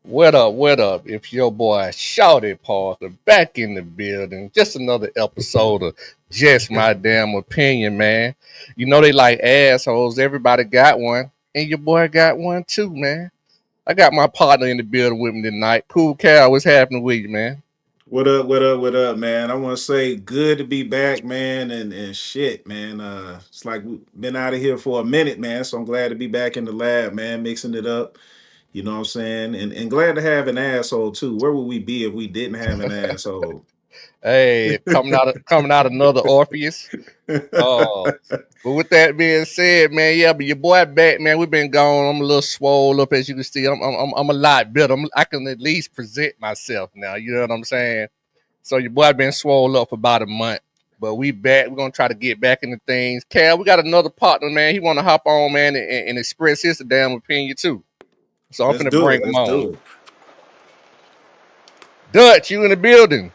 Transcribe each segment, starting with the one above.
What up? What up? If your boy Shouty Parker back in the building, just another episode of Just My Damn Opinion, man. You know they like assholes. Everybody got one, and your boy got one too, man. I got my partner in the building with me tonight. Cool Cal, what's happening with you, man? What up, what up, what up, man? I want to say good to be back, man, and shit, man. It's like we've been out of here for a minute, man. So I'm glad to be back in the lab, man, mixing it up. You know what I'm saying? And glad to have an asshole too. Where would we be if we didn't have an asshole? Hey, coming out another Orpheus. Oh, but with that being said, man, yeah, but your boy back, man. We've been gone. I'm a little swole up, as you can see. I'm a lot better. I can at least present myself now. You know what I'm saying? So your boy been swole up for about a month, but we back. We're gonna try to get back into things. Cal, we got another partner, man. He want to hop on, man, and express his damn opinion too. So I'm Let's finna do bring it. him Let's on. do it. Dutch, you in the building?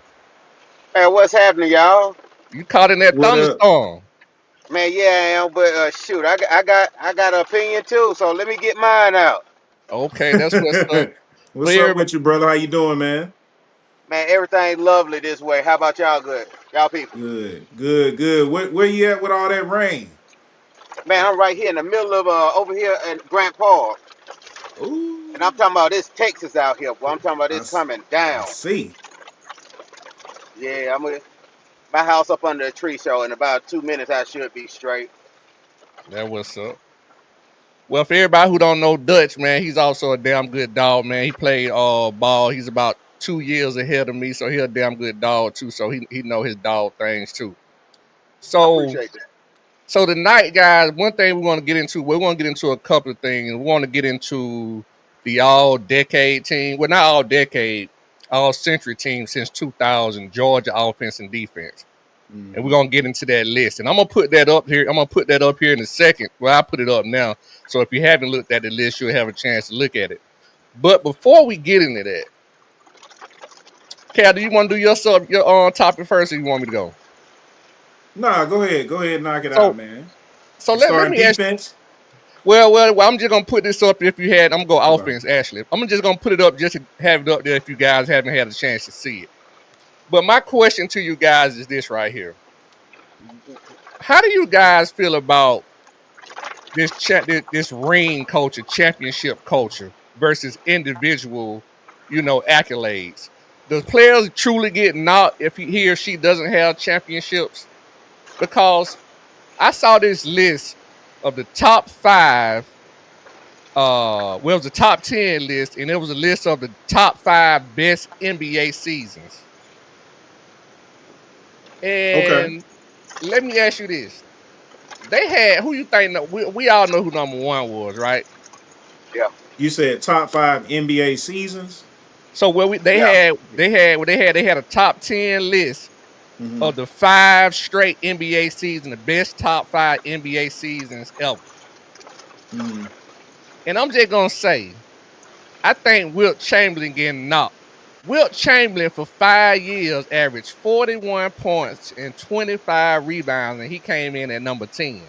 Man, what's happening, y'all? You caught in that What up? thunderstorm? Man, yeah, I am, but shoot, I got an opinion too, so let me get mine out. Okay, that's what's up. For What's up everybody, with you, brother? How you doing, man? Man, everything lovely this way. How about y'all? Good, y'all people. Good, good, good. Where you at with all that rain? Man, I'm right here in the middle of over here in Grant Park, and I'm Ooh, talking about this Texas out here. Boy, I'm talking about I, this s- coming I down. see. Yeah, I'm with my house up under a tree, so in about 2 minutes I should be straight. that what's up. Well, for everybody who don't know Dutch, man, he's also a damn good dog, man. He played ball. He's about 2 years ahead of me, so he's a damn good dog too. So he know his dog things too. I So appreciate that. so tonight, guys, one thing we want to get into, we want to get into a couple of things. We want to get into the all decade team. Well, not all decade, all century team since 2000, Georgia offense and defense. And we're Mhm. gonna get into that list. And I'm gonna put that up here. I'm gonna put that up here in a second. Well, I put it up now. So if you haven't looked at the list, you'll have a chance to look at it. But before we get into that, Cal, do you want to do your topic first, or you want me to go? Nah, go ahead. Go ahead, knock it out, So man. so You let starting me ask. defense? Well, I'm just gonna put this up. If you had, I'm gonna go Okay. offense. Actually, I'm just gonna put it up just to have it up there if you guys haven't had a chance to see it. But my question to you guys is this right here: how do you guys feel about this ring culture, championship culture versus individual, accolades? Does players truly get knocked if he or she doesn't have championships? Because I saw this list of the top five. Well, it was a top 10 list, and it was a list of the top five best NBA seasons. Okay. And let me ask you this: they had who you think? We all know who number one was, right? Yeah, You said top five NBA seasons. So where we yeah. they had a top 10 list Hmm. of the five straight NBA seasons, the best top five NBA seasons ever. Hmm. And I'm just gonna say, I think Wilt Chamberlain getting knocked. Wilt Chamberlain for 5 years averaged 41 points and 25 rebounds, and he came in at number 10.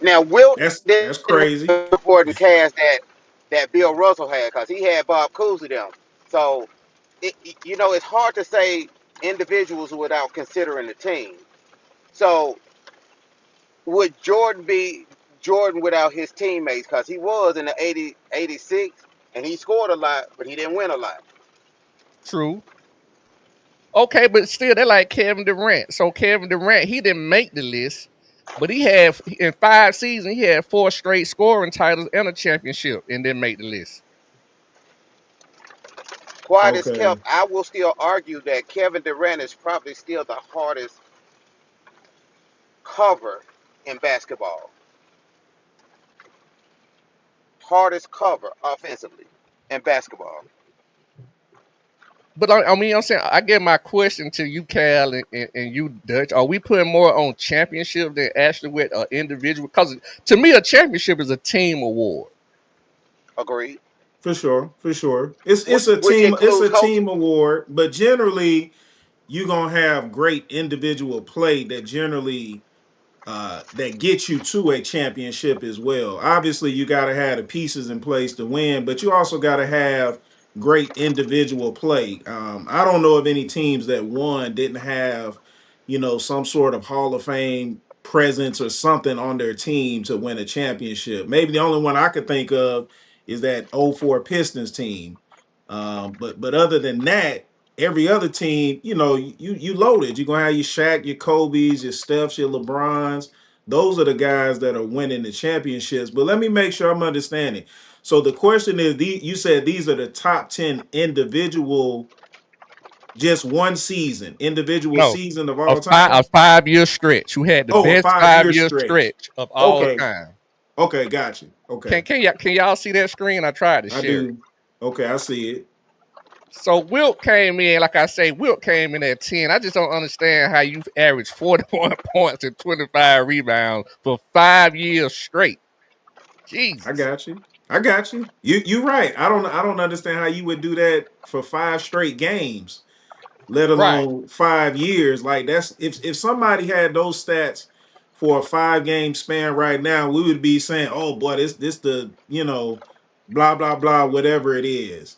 Now Wilt That's didn't crazy. have supporting cast that Bill Russell had because he had Bob Cousy them. So it's hard to say individuals without considering the team. So would Jordan be Jordan without his teammates? Because he was in the 80, 86, and he scored a lot, but he didn't win a lot. True. Okay, but still, they're like Kevin Durant. So Kevin Durant, he didn't make the list, but he had in 5 seasons, he had four straight scoring titles and a championship, and didn't make the list. Quiet as Okay. kept, I will still argue that Kevin Durant is probably still the hardest cover in basketball. Hardest cover offensively in basketball. But I mean, I'm saying I get my question to you, Cal, and you, Dutch. Are we putting more on championship than actually with an individual? Because to me, a championship is a team award. Agreed. For sure, for sure. It's a Which team. It's includes a coaching. team award, but generally, you're gonna have great individual play that generally that gets you to a championship as well. Obviously, you got to have the pieces in place to win, but you also got to have great individual play. I don't know of any teams that won didn't have, some sort of Hall of Fame presence or something on their team to win a championship. Maybe the only one I could think of is that '04 Pistons team. But other than that, every other team, you loaded. You're gonna have your Shaq, your Kobe's, your Steph's, your LeBron's. Those are the guys that are winning the championships. But let me make sure I'm understanding. So the question is, you said these are the top 10 individual, just one season, individual No, season of a all five a time. 5 year stretch. Who had the Oh, a best 5 year 5 year stretch. stretch of all Okay. time? Okay, got you. Okay, Can y'all see that screen? I tried to I share it. do. Okay, I see it. So Wilt came in, like I say, Wilt came in at 10. I just don't understand how you've averaged 41 points and 25 rebounds for 5 years straight. I Jesus. got you. I got you. You right. I don't understand how you would do that for 5 straight games, let Right, alone 5 years. Like that's if somebody had those stats for a 5 game span right now, we would be saying, "Oh boy, this the blah blah blah whatever it is."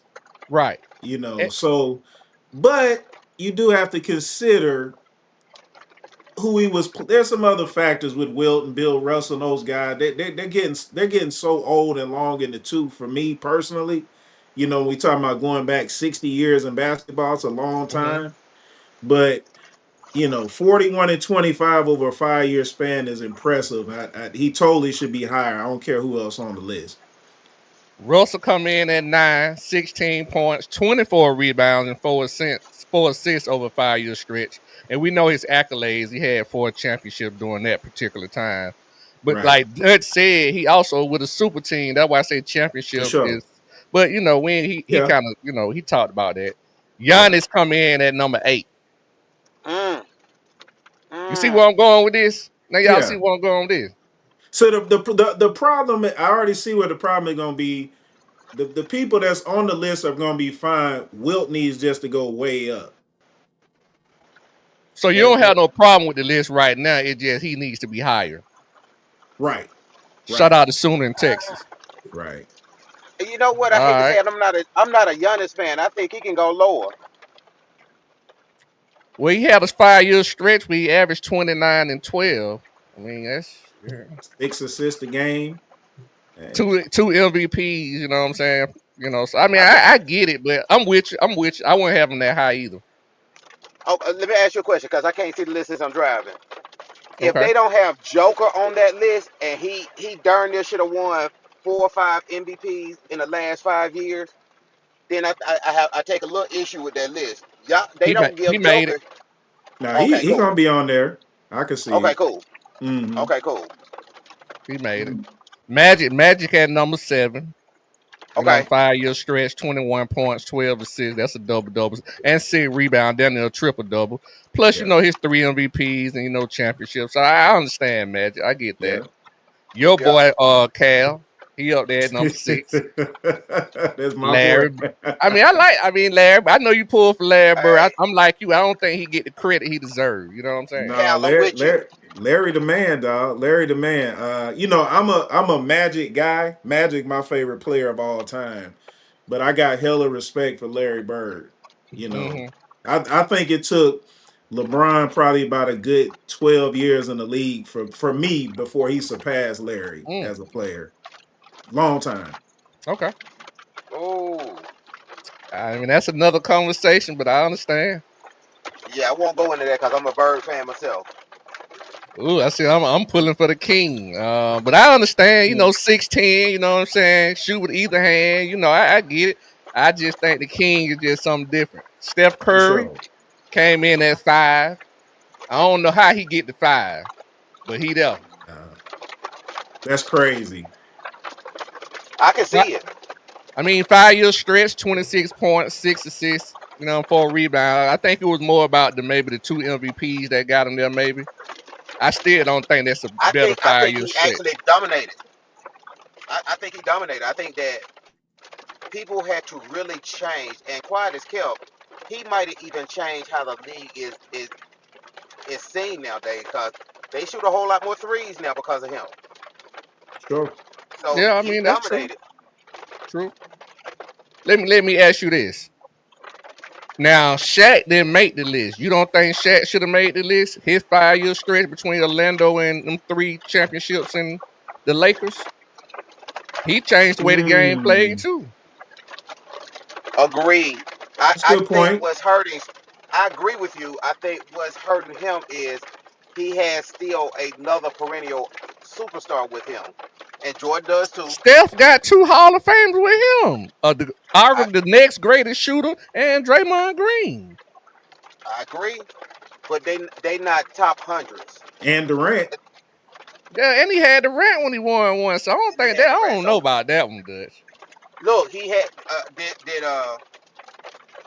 right. Eh, So, but you do have to consider who he was. There's some other factors with Wilt and Bill Russell and those guys. They're getting so old and long in the tooth. For me personally, we talking about going back 60 years in basketball. It's a long mhm. time, but 41 and 25 over a 5 year span is impressive. He totally should be higher. I don't care who else on the list. Russell come in at 9, 16 points, 24 rebounds, and four assists over a 5 year stretch. And we know his accolades. He had 4 championships during that particular time. But Right, like Dutch said, he also with a super team. That's why I say for championships sure. is. But when he Yeah, kind of he talked about that. yeah, Giannis come in at number 8. Mm, You see mm. where I'm going with this? Now y'all see yeah. where I'm going with this. So the problem, I already see where the problem is going to be. The people that's on the list are going to be fine. Wilt needs just to go way up. So you That, don't have that no problem with the list right now. It just he needs to be higher. right, Shout right, out to Sooner in Texas. right. You know what? All I hate to say right. it. I'm not a Giannis fan. I think he can go lower. Well, he had a 5 year stretch where he averaged 29 and 12. I mean, that's Six assists a game. Hey, two MVPs. You know what I'm saying? So I mean, I think. I get it, but I'm with you. I'm with you. I wouldn't have him that high either. Oh, let me ask you a question because I can't see the list as I'm driving. If Okay. they don't have Joker on that list and he darn near should have won 4 or 5 MVPs in the last 5 years, then I take a little issue with that list. Yeah, they don't He give made it. Joker. now he Okay, he cool. gonna be on there. I can see Okay, it. cool. Mm-hmm. Okay, cool. He made it. Magic had number 7. Okay, 5 year stretch, 21 points, 12 assists. That's a double double, and 6 rebound, down there a triple double. Plus, Yeah, his 3 MVPs and championships. So I understand Magic. I get that. yeah. Your yeah. boy, Cal, he up there at number 6. That's my boy. Larry. I mean, Larry. I know you pull for Larry Bird. Hey, I'm like you. I don't think he get the credit he deserves. You know what I'm saying? Nah, Cal, I'm Larry, with you. Larry, Larry the man, dog. Larry the man. I'm a Magic guy. Magic, my favorite player of all time. But I got hella respect for Larry Bird. You know, Mm-hmm. I think it took LeBron probably about a good 12 years in the league for me before he surpassed Larry Mm. as a player. Long time. Okay. Oh, I mean, that's another conversation, but I understand. yeah. I won't go into that because I'm a Bird fan myself. Ooh, I see. I'm pulling for the king, but I understand. Yeah, 6'10". You know what I'm saying? Shoot with either hand. I get it. I just think the king is just something different. Steph for Curry sure. came in at 5. I don't know how he get to 5, but he there. Uh, that's crazy. I can see it. I mean, 5 year stretch, 26 points, 6 assists. 4 rebounds. I think it was more about maybe the 2 MVPs that got him there. Maybe I still don't think that's a I better think I five think year he actually stretch. dominated. I think he dominated. I think that people had to really change, and quiet as kept, he might have even changed how the league is seen nowadays. Because They shoot a whole lot more threes now because of him. Sure. So Yeah, I he mean that's true. dominated. True. Let me ask you this. Now, Shaq didn't make the list. You don't think Shaq should have made the list? His 5 year stretch between Orlando and them 3 championships and the Lakers, he changed the way the game played Mm, too. Agreed. that's a I good think point. what's hurting. I agree with you. I think what's hurting him is he has still another perennial superstar with him, and Jordan does too. Steph got 2 Hall of Famers with him. I, Arguably the next greatest shooter and Draymond Green. I agree, but they not top hundreds. And Durant. Yeah, and he had the rent when he won one. So I don't He think that had I the rest. don't know So about that one, Dutch. look, he had did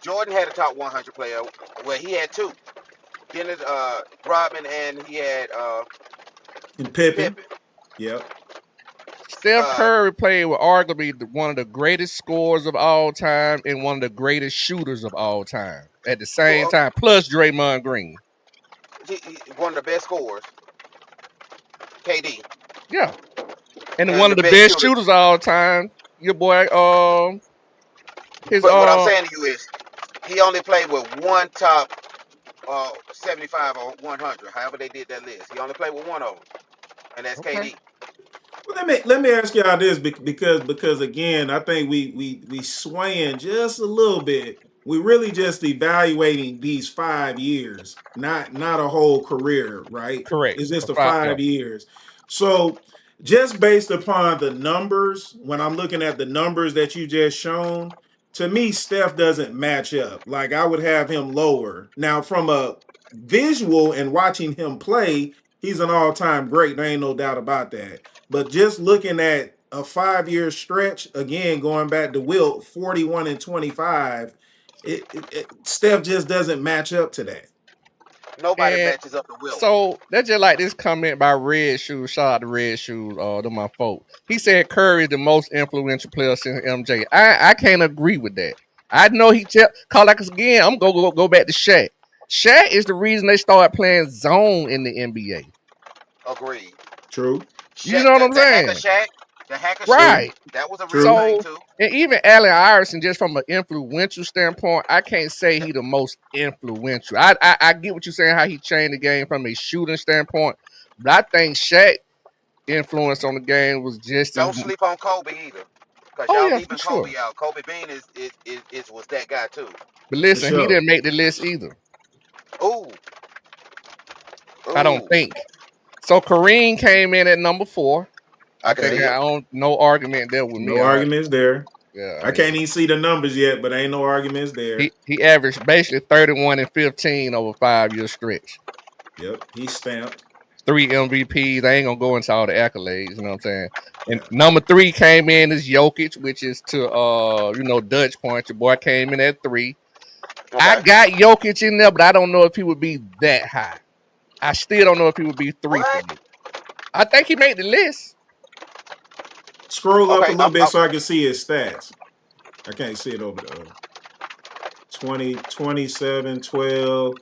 Jordan had a top 100 player. Well, he had two. Dennis Rodman and he had And Pippen. Pippen. Yep. Steph Uh, Curry played with arguably one of the greatest scorers of all time and one of the greatest shooters of all time at the same well, time, plus Draymond Green. one of the best scorers, KD, Yeah. And and one the of the best best shooter. shooters of all time, your boy, his But what I'm saying to you is, he only played with one top 75 or 100. However they did that list, he only played with one of them, and that's okay, KD. Well, let me ask y'all this because again, I think we swaying just a little bit. We really just evaluating these 5 years, not a whole career, right? correct. It's just A the five, yeah, 5 years. So just based upon the numbers, when I'm looking at the numbers that you just shown, to me, Steph doesn't match up. Like I would have him lower. Now, from a visual and watching him play, he's an all-time great. There ain't no doubt about that. But just looking at a 5 year stretch, again, going back to Wilt, 41 and 25, Steph just doesn't match up to that. Nobody and matches up to Wilt. so that's just like this comment by Red Shoes. Shout out to Red Shoes, to my folk. He said Curry is the most influential player since MJ. I can't agree with that. I know he call like us again. I'm gonna go back to Shaq. Shaq is the reason they started playing zone in the NBA. Agreed. True, You Shaq, know what I'm the hacker saying? Shaq, the hacker Shaq, true, Right. that was a real true. thing So, too. and even Allen Iverson, just from an influential standpoint, I can't say Th- he the most influential. I get what you're saying, how he changed the game from a shooting standpoint, but I think Shaq influence on the game was just as. Don't sleep on Kobe either, cause Oh y'all yeah, for leaving sure. Kobe out. Kobe Bean is was that guy too. But For listen, he sure. didn't make the list either. Ooh, I don't ooh. think. So Kareem came in at number 4. I think Okay. I don't no argument there with me. No arguments there. Yeah, I I can't mean even see the numbers yet, but ain't no arguments there. he averaged basically 31 and 15 over 5 year stretch. Yep, he's stamped. 3 MVPs. I ain't gonna go into all the accolades, you know what I'm saying? And Yeah. number 3 came in as Jokic, which is to Dutch point. Your boy came in at 3. I Okay. got Jokic in there, but I don't know if he would be that high. I still don't know if he would be 3 for What? me. I think he made the list. Scroll up a Okay. little bit so I can see his stats. I can't see it over the 20, 27, 12.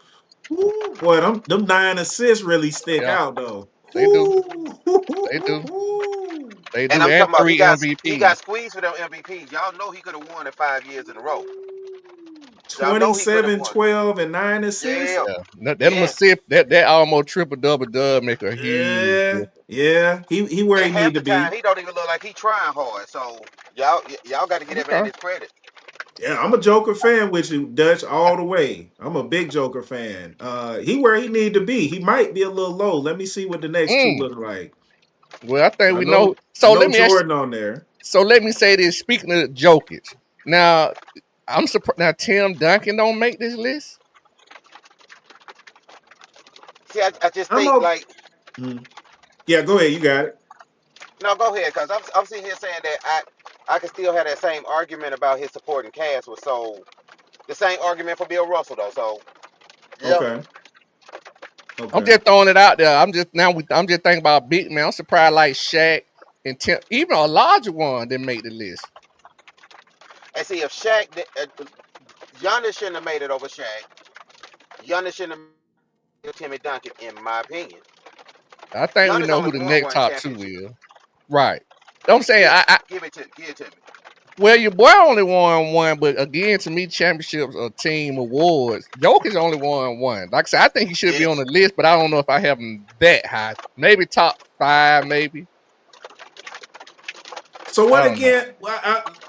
Ooh, boy, them 9 assists really stick Yeah, out though. they do. Ooh, They do. They And do. I'm And talking about three he MVPs. got squeezed for them MVPs. Y'all know he could have won it 5 years in a row. Y'all know he could have 27, won. 12, and 9 assists. Yeah. Yeah. That Yes. assist, that almost triple double make a huge Yeah, difference. yeah. He where And he half need the to time be. he don't even look like he trying hard. So y'all got to get that man Okay. his credit. Yeah, I'm a Joker fan with you, Dutch, all the way. I'm a big Joker fan. He where he need to be. He might be a little low. Let me see what the next two Mm. look like. Well, I think I we know. know I So know let me ask. Jordan on there. So let me say this. Speaking of Jokic, now I'm surprised. Now Tim Duncan don't make this list. See, I just I'm think a like Yeah, go ahead. You got it. no, go ahead, cause I'm sitting here saying that I can still have that same argument about his supporting cast was so the same argument for Bill Russell though. So yeah, Okay. I'm Okay. just throwing it out there. I'm just thinking about big man. I'm surprised like Shaq and Tim, even a larger one didn't make the list. and see if Giannis shouldn't have made it over Shaq. Giannis shouldn't have made Timmy Duncan, in my opinion. I think we Giannis know only who the won next one top two championship. is. Right. I'm saying Give, I give it to me. well, your boy only won one, but again, to me, championships are team awards. Jokic's only won one. Like I said, I think he should be It, on the list, but I don't know if I have him that high. Maybe top five, maybe. So I what don't know. again?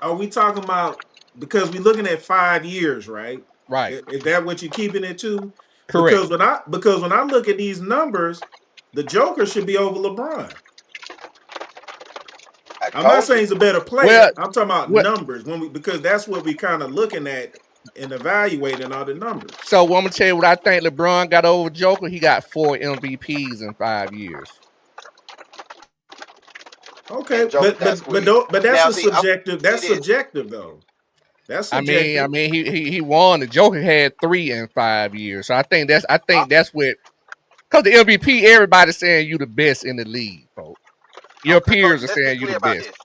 Are we talking about? Because we're looking at 5 years, right? Right. Is that what you're keeping it to? Correct. Because when I look at these numbers, the Joker should be over LeBron. I I'm not told saying you. he's a better Well, player. I'm talking about what? numbers because that's what we kind of looking at and evaluating all the numbers. So I'm gonna tell you what I think LeBron got over Joker. He got 4 MVPs in 5 years. Okay, And Joker got squeezed. but that's Now a see, subjective. see That's this. subjective though. That's I subjective. mean, he won. The Joker had 3 in 5 years. So I Uh, think that's what. Because the MVP, everybody's saying you the best in the league, folks. Your okay, but peers are let's be saying you the clear about best. this.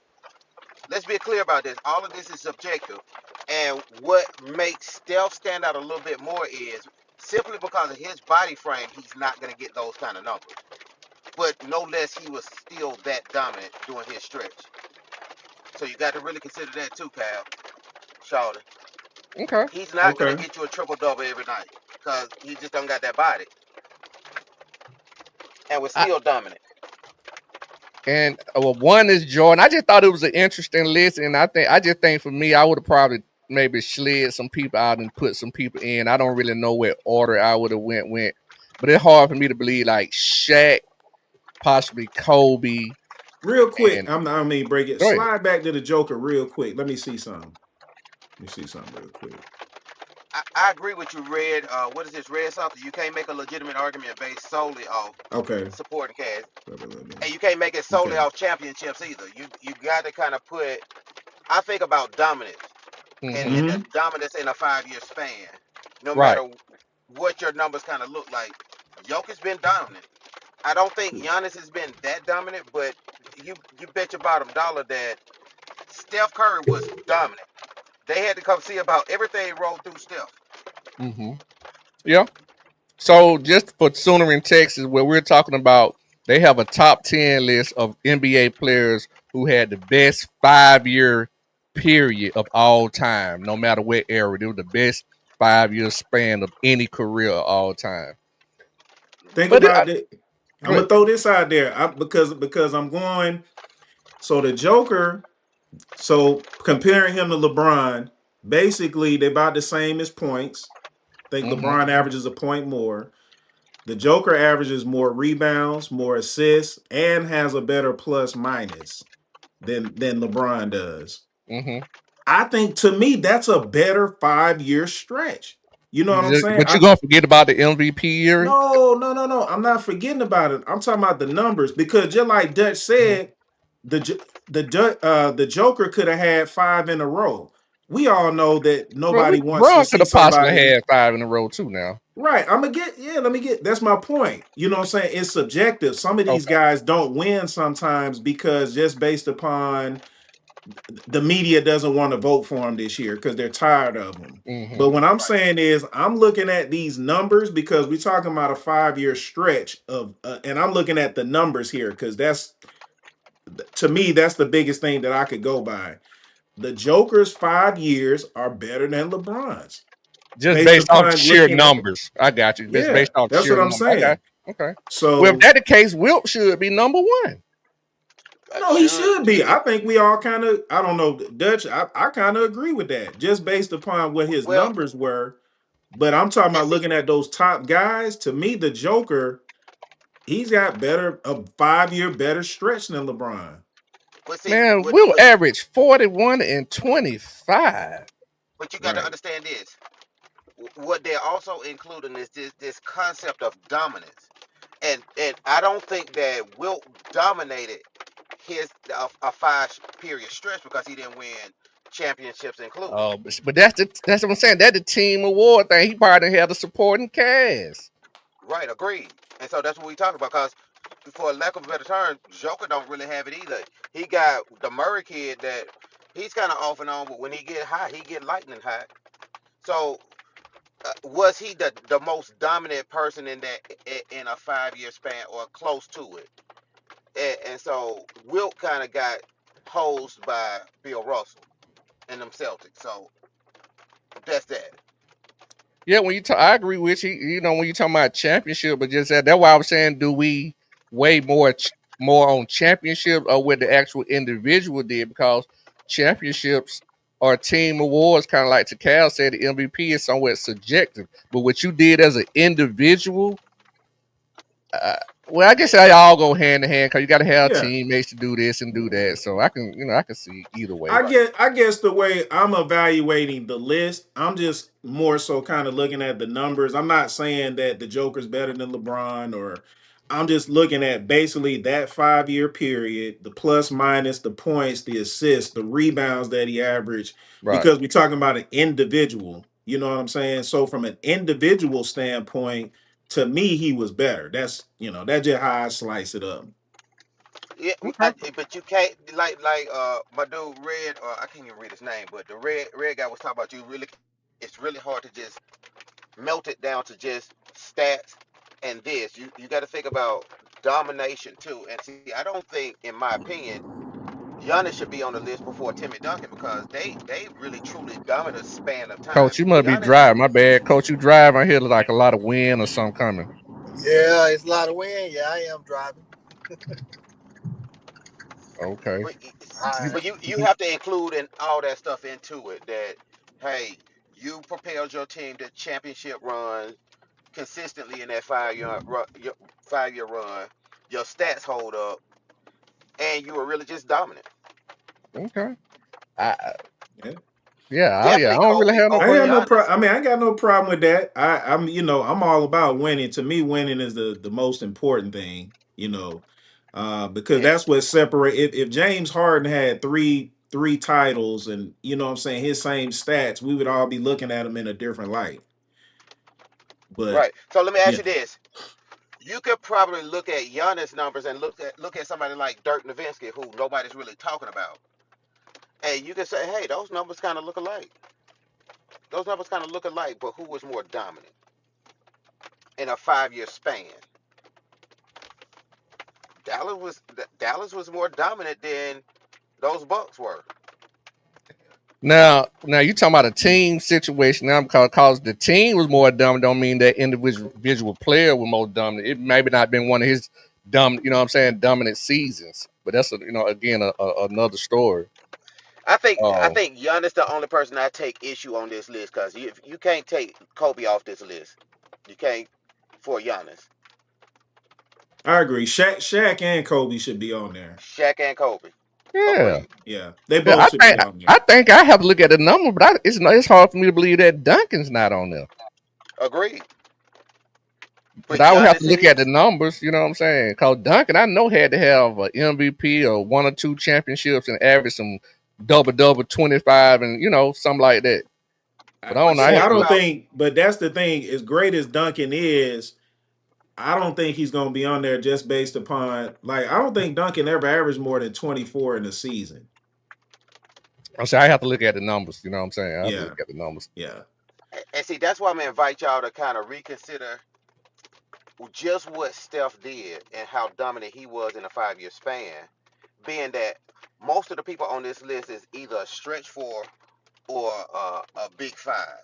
Let's be clear about this. All of this is subjective, and what makes Steph stand out a little bit more is simply because of his body frame, he's not going to get those kind of numbers. But no less, he was still that dominant during his stretch. So you got to really consider that too, Cal. Shawty. Okay. He's not going to Okay. get you a triple double every night because he just don't got that body, and was I, still dominant. and well, one is Jordan. I just thought it was an interesting list, and I just think for me, I would have probably maybe slid some people out and put some people in. I don't really know what order I would have went, but it's hard for me to believe like Shaq, possibly Kobe, Real quick, and I mean break it. go ahead. Slide back to the Joker real quick. Let me see something. Let me see something real quick. I agree with you, Red. What is this, Red something? You can't make a legitimate argument based solely off Okay. supporting cast, Let me. and you can't make it solely Okay. off championships either. You got to kind of put. I think about dominance Mm-hmm. and the Mm-hmm. dominance in a 5 year span. No Right. matter what your numbers kind of look like, Jokic's been dominant. I don't think Giannis has been that dominant, but you bet your bottom dollar that Steph Curry was dominant. They had to come see about everything rolled through Steph. Mm-hmm. Yeah. So just for Sooner in Texas, where we're talking about, they have a top 10 list of NBA players who had the best 5 year period of all time, no matter what era. They were the best 5 year span of any career of all time. Think But about it. I'm go gonna ahead. throw this out there because I'm going. So the Joker. So comparing him to LeBron, basically they're about the same as points. I think Mm-hmm. LeBron averages a point more. The Joker averages more rebounds, more assists, and has a better plus minus than LeBron does. Mm-hmm. I think to me that's a better 5 year stretch. You know what I'm saying? But you're gonna forget about the MVP year. No. I'm not forgetting about it. I'm talking about the numbers because just like Dutch Mhm. said, the Joker could have had 5 in a row. We all know that Well, nobody wants to Bron could see have possibly somebody. had 5 in a row too. Now, Right. I'm gonna get yeah, let me get that's my point. You know what I'm saying? It's subjective. Some of these okay. guys don't win sometimes because just based upon the media doesn't want to vote for him this year because they're tired of him. Mm-hmm. But what I'm Right. saying is, I'm looking at these numbers because we're talking about a 5 year stretch of, and I'm looking at the numbers here because that's to me that's the biggest thing that I could go by. The Joker's 5 years are better than LeBron's Just based based off upon sheer looking at numbers. I got you. Just yeah, based off that's sheer what I'm numbers. I got saying. you. Okay. Well, if So that the case, Wilt should be number one. no, he Should should be. should I think we all kind of, I don't know, Dutch. I kind of agree with that, just based upon what his well, numbers were. But I'm talking and about see, looking at those top guys. To me, the Joker, he's got better a 5 year better stretch than LeBron. but see, Man, what Wilt what averaged 41 and 25. but you got to Right. understand this. What they're also including is this concept of dominance, and I don't think that Wilt dominated his a 5 period stretch because he didn't win championships included. Oh, but that's what I'm saying. That's the team award thing. He probably didn't have the supporting cast. Right, agreed. And so that's what we talking about. Because for a lack of a better term, Joker don't really have it either. He got the Murray kid that he's kind of off and on, but when he get hot, he get lightning hot. So Was he the most dominant person in that in a 5 year span or close to it? And so Wilt kind of got posed by Bill Russell and them Celtics. So that's that. Yeah, when you talk, I agree with you. You know, when you talking about championship, but just that's why I was saying, do we weigh more on championship or what the actual individual did? Because championships are team awards, kind of like Takal said, the MVP is somewhat subjective. But what you did as an individual, uh, well, I guess they all go hand in hand because you got to have Yeah. teammates to do this and do that. So I can, I can see either way. Right. I guess the way I'm evaluating the list, I'm just more so kind of looking at the numbers. I'm not saying that the Joker's better than LeBron, or I'm just looking at basically that 5 year period, the plus minus, the points, the assists, the rebounds that he averaged, Right. because we're talking about an individual. You know what I'm saying? So from an individual standpoint, to me, he was better. That's just how I slice it up. Yeah, Okay. but you can't like my dude Red, or I can't even read his name, but the red guy was talking about you really. It's really hard to just melt it down to just stats and this. You got to think about domination too. And see, I don't think, in my opinion, Giannis should be on the list before Timmy Duncan because they really truly dominant span of time. Coach, you must be Giannis, driving. My bad. Coach, you drive. I hear like a lot of wind or something coming. Yeah, it's a lot of wind. Yeah, I am driving. Okay. but, All You, but right. you have to include in all that stuff into it. That hey, you propelled your team to championship runs consistently in that 5 year run. Your stats hold up, and you were really just dominant. okay. I, Yeah. yeah, yeah. I Definitely don't really Kobe have no I ain't over got no problem. pro. Giannis. I mean, I ain't got no problem with that. I'm all about winning. To me, winning is the most important thing. Because And that's what separate. If James Harden had three titles, and what I'm saying, his same stats, we would all be looking at him in a different light. But right. So let me ask yeah, you this: you could probably look at Giannis numbers and look at somebody like Dirk Nowitzki, who nobody's really talking about, and you can say, hey, those numbers kind of look alike. Those numbers kind of look alike, but who was more dominant in a 5 year span? Dallas was more dominant than those Bucks were. Now you talking about a team situation now because the team was more dominant don't mean that individual player was more dominant. It maybe not been one of his dominant seasons. But that's again another story. Oh, I think Giannis the only person I take issue on this list because you can't take Kobe off this list. You can't for Giannis, I agree. Shaq and Kobe should be on there. Shaq and Kobe. yeah. Agreed. Yeah, they Yeah, both should be on I there. think I have to look at the number, but it's hard for me to believe that Duncan's not on there. Agreed. But But I would have to Giannis look at the is. numbers, you know what I'm saying? Because Duncan, I know, had to have an MVP or one or two championships and average some double 25 and something like that. But I don't But know. you I See, have I think to don't look. about think, but that's the thing. As great as Duncan is, I don't think he's going to be on there just based upon I don't think Duncan ever averaged more than 24 in a season. I'm saying I have to look at the numbers. You know what I'm saying? I have to look Yeah, at the numbers. yeah, and see that's why I'm gonna invite y'all to kind of reconsider just what Steph did and how dominant he was in a 5 year span. Being that most of the people on this list is either a stretch four or a big five.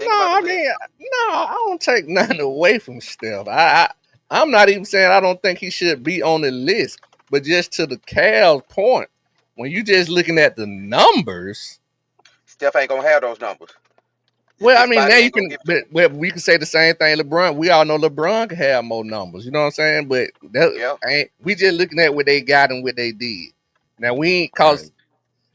No, Think about the I list. mean, no, I don't take nothing away from Steph. I'm not even saying I don't think he should be on the list, but just to the Cavs point, when you just looking at the numbers. Steph ain't gonna have those numbers. Well, I His mean, body now you ain't gonna can, give to him. but we can say the same thing. LeBron, we all know LeBron can have more numbers. You know what I'm saying? But that Yeah. ain't. We just looking at what they got and what they did. Now we ain't right, cause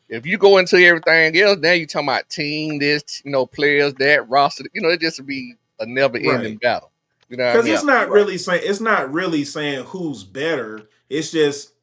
if you go into everything else, now you talking about team this, players that roster. It just would be a never ending right. battle. You know what I Because mean? Yeah, you're right. it's not really saying who's better. It's just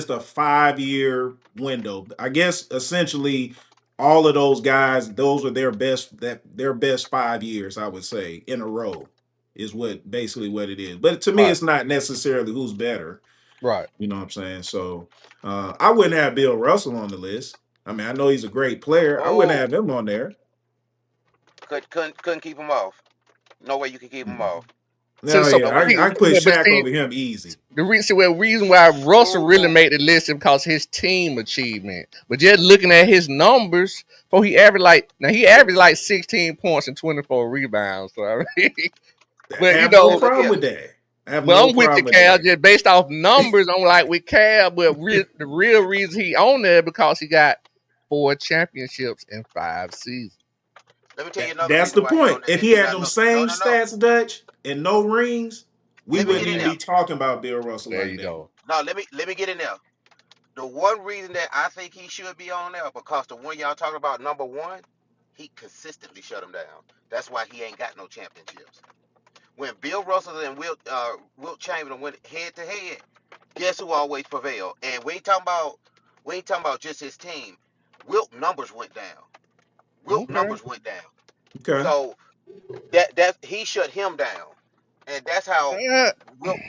a 5 year window. I guess essentially all of those guys, those are their best 5 years, I would say, in a row, is what it is. But to me, Right, it's not necessarily who's better. right. You know what I'm saying? So I wouldn't have Bill Russell on the list. I mean, I know he's a great player. I wouldn't Oh, have him on there. couldn't keep him off. No way you can keep him off. So, No, so yeah, No way you I can. can put but Shaq see, over him easy. the reason why Russell really Ooh. made the list is because his team achievement. But just looking at his numbers, for he averaged like 16 points and 24 rebounds. So I mean, I but have no And look problem here. with that. I have but no I'm with you, problem with Cal. that. Just based off numbers, I'm like with Cal. But the real reason he on there because he got 4 championships in 5 seasons. Let me tell you That another that's reason the why he point. on that If list. he You had got to them look. No, same no, no. stats, Dutch, and no rings, we Let me wouldn't get in even there. be talking about Bill Russell There like you that. go. No, let me get in there. The one reason that I think he should be on there because the one y'all talking about number one, he consistently shut him down. That's why he ain't got no championships. When Bill Russell and Wilt Chamberlain went head to head, guess who always prevailed? And we ain't talking about just his team. Wilt numbers went down. Wilt Okay. numbers went down. Okay. So that he shut him down, and that's how Uh, Wilt.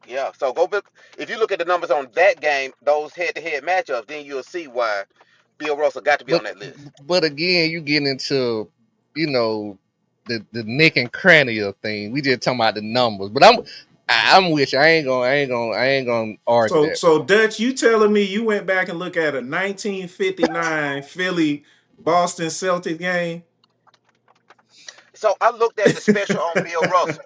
Yeah. So go back. If you look at the numbers on that game, those head-to-head matchups, then you'll see why Bill Russell got to be but on that list. but again, you get into you know the Nick and cranial thing. We just talking about the numbers. But I'm with you. I ain't gonna argue So that. so Dutch, you telling me you went back and look at a 1959 Philly Boston Celtic game? So I looked at the special on Bill Russell.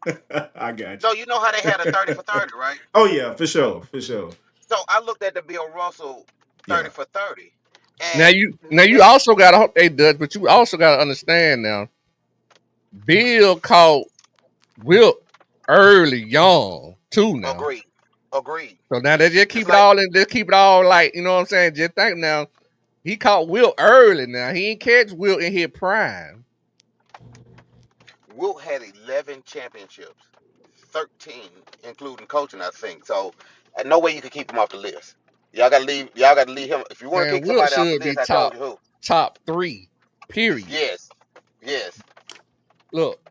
I got So you know how they had a 30 for 30, right? Oh yeah, for sure, for sure. So I looked at the Bill Russell 30 Yeah. for 30. Now And you this also got to hey Dutch, but you also got to understand now. Bill caught Wilt early, young too. Now, agreed. Agreed. so now they just Just keep it like all in. Just keep it all like you know what I'm saying. Just think now. He caught Wilt early. Now he ain't catch Wilt in his prime. Wilt had 11 championships, 13 including coaching, I think. So no way you could keep him off the list. Y'all gotta leave him. If you want to Man, pick Wilt somebody off the should be list, I told you who. top three. Period. Yes. Yes. Look,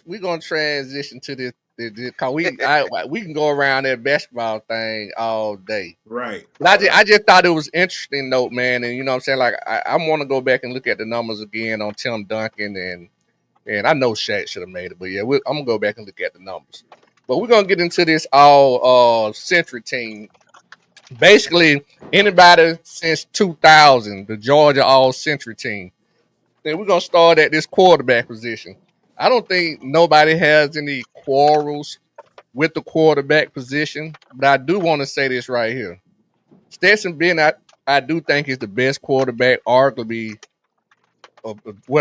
we gonna transition to this cause we can go around that basketball thing all day. Right. But I Right. just thought it was interesting note, man, and you know what I'm saying. Like I want to go back and look at the numbers again on Tim Duncan and I know Shaq should have made it, but yeah, I'm gonna go back and look at the numbers. But we're gonna get into this all century team. Basically, anybody since 2000, the Georgia All Century team. Then we're gonna start at this quarterback position. I don't think nobody has any quarrels with the quarterback position, but I do want to say this right here. Stetson Bennett, I do think is the best quarterback, arguably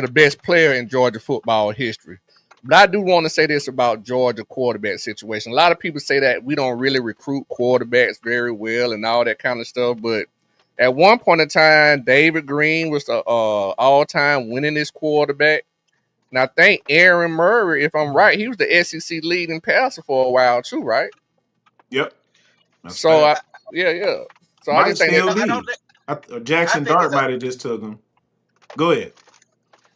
the best player in Georgia football history. But I do want to say this about Georgia quarterback situation. A lot of people say that we don't really recruit quarterbacks very well and all that kind of stuff. But at one point in time, David Green was the all-time winningest quarterback. And I think Aaron Murray, if I'm right, he was the SEC leading passer for a while too, right? Yep. That's So facts. yeah. So I Might just think that still No, I don't be. think. I Jackson think Dart it's a. might have just took him. Go ahead.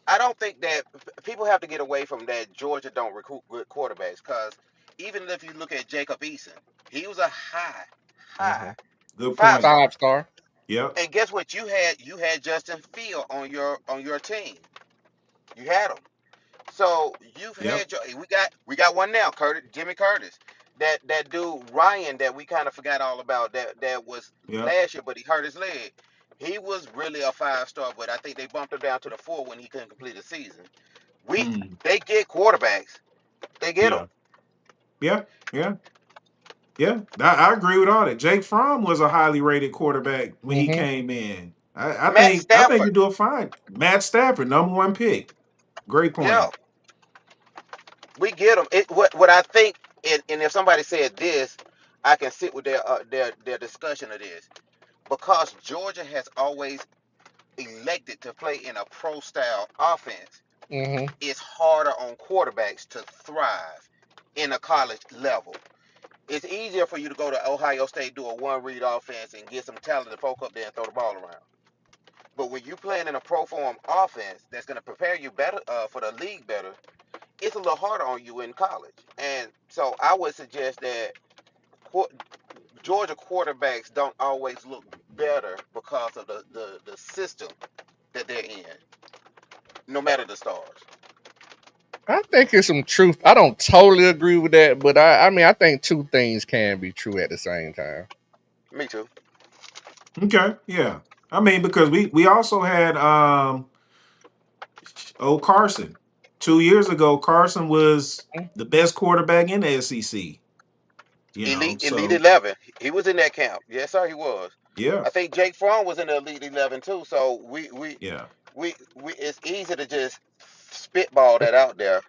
I don't think that people have to get away from that. Georgia don't recruit good quarterbacks because even if you look at Jacob Eason, he was a high Good five point. star. five star. Yep. And guess what? You had Justin Field on your team. You had him. So you've Yep. had your. We got one now, Jimmy Curtis. That dude Ryan that we kind of forgot all about. That was Yep. last year, but he hurt his leg. He was really a 5 star, but I think they bumped him down to the 4 when he couldn't complete the season. We Mm. They get quarterbacks. They get them. Yeah. Yeah. Yeah. Yeah. I agree with all that. Jake Fromm was a highly rated quarterback when he Mm-hmm. came in. I Matt think I think Stafford. you do a fine. Matt Stafford, #1 pick. Great Yeah, point. we get them. What I think, and if somebody said this, I can sit with their discussion of this because Georgia has always elected to play in a pro style offense. Mm-hmm. It's harder on quarterbacks to thrive in a college level. It's easier for you to go to Ohio State, do a one read offense, and get some talented folk up there and throw the ball around. But when you're playing in a pro form offense that's going to prepare you better for the league better, it's a little harder on you in college. And so I would suggest that Georgia quarterbacks don't always look better because of the system that they're in. no matter the stars. I think it's some truth. I don't totally agree with that, but I mean, I think two things can be true at the same time. Me too. Okay, yeah. I mean, because we also had Carson. 2 years ago, Carson was Mm. the best quarterback in the SEC. Elite So 11. He was in that camp. Yes, sir, he was. yeah, I think Jake Fromm was in the Elite 11 too. So yeah, we it's easy to just spitball that out there.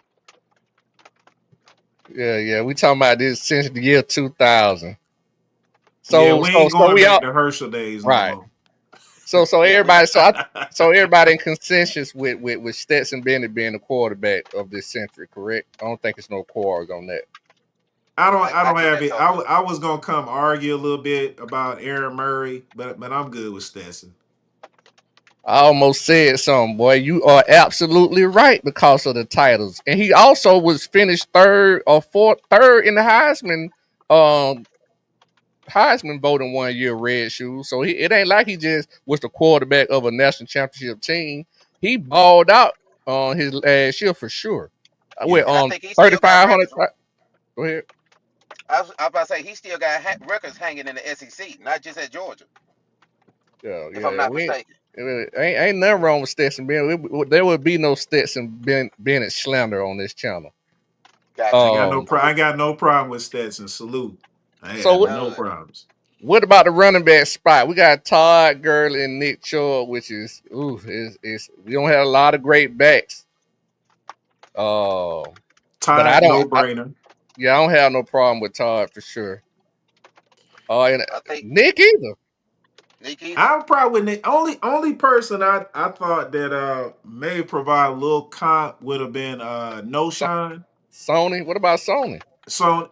Yeah, yeah. We talking about this since the year 2000. yeah. So We so ain't so going we back all to Herschel days no right. more. So Yeah, we everybody so everybody in consensus with Stetson Bennett being the quarterback of this century, correct? I don't think it's no quarrels on that. I I don't think have that's it. so too. I was gonna come argue a little bit about Aaron Murray, but I'm good with Stetson. I almost said something, boy. You are absolutely right because of the titles, and he also was finished third or fourth, third in the um, Heisman voting 1 year. Red shoes, so it ain't like he just was the quarterback of a national championship team. He balled out on his last year for sure. With Yeah, And I think he thirty still got five hundred. records. Go ahead. I was about to say he still got records hanging in the SEC, not just at Georgia, Yeah, if I'm yeah. not We mistaken. ain't nothing wrong with Stetson Bennett. There would be no Bennett slander on this channel. Got you. Um, I'm I with ain't got no problem with Stetson. Salute. I so have what, no none. problems. what about the running back spot? We got Todd Gurley and Nick Chubb, which is we don't have a lot of great backs. Uh, but Todd, no brainer. yeah, I don't have no problem with Todd for sure. And I think Nick either. Nick either. I'm probably the only person I thought that may provide a little comp would have been No So, Shine. Sony, what about Sony? So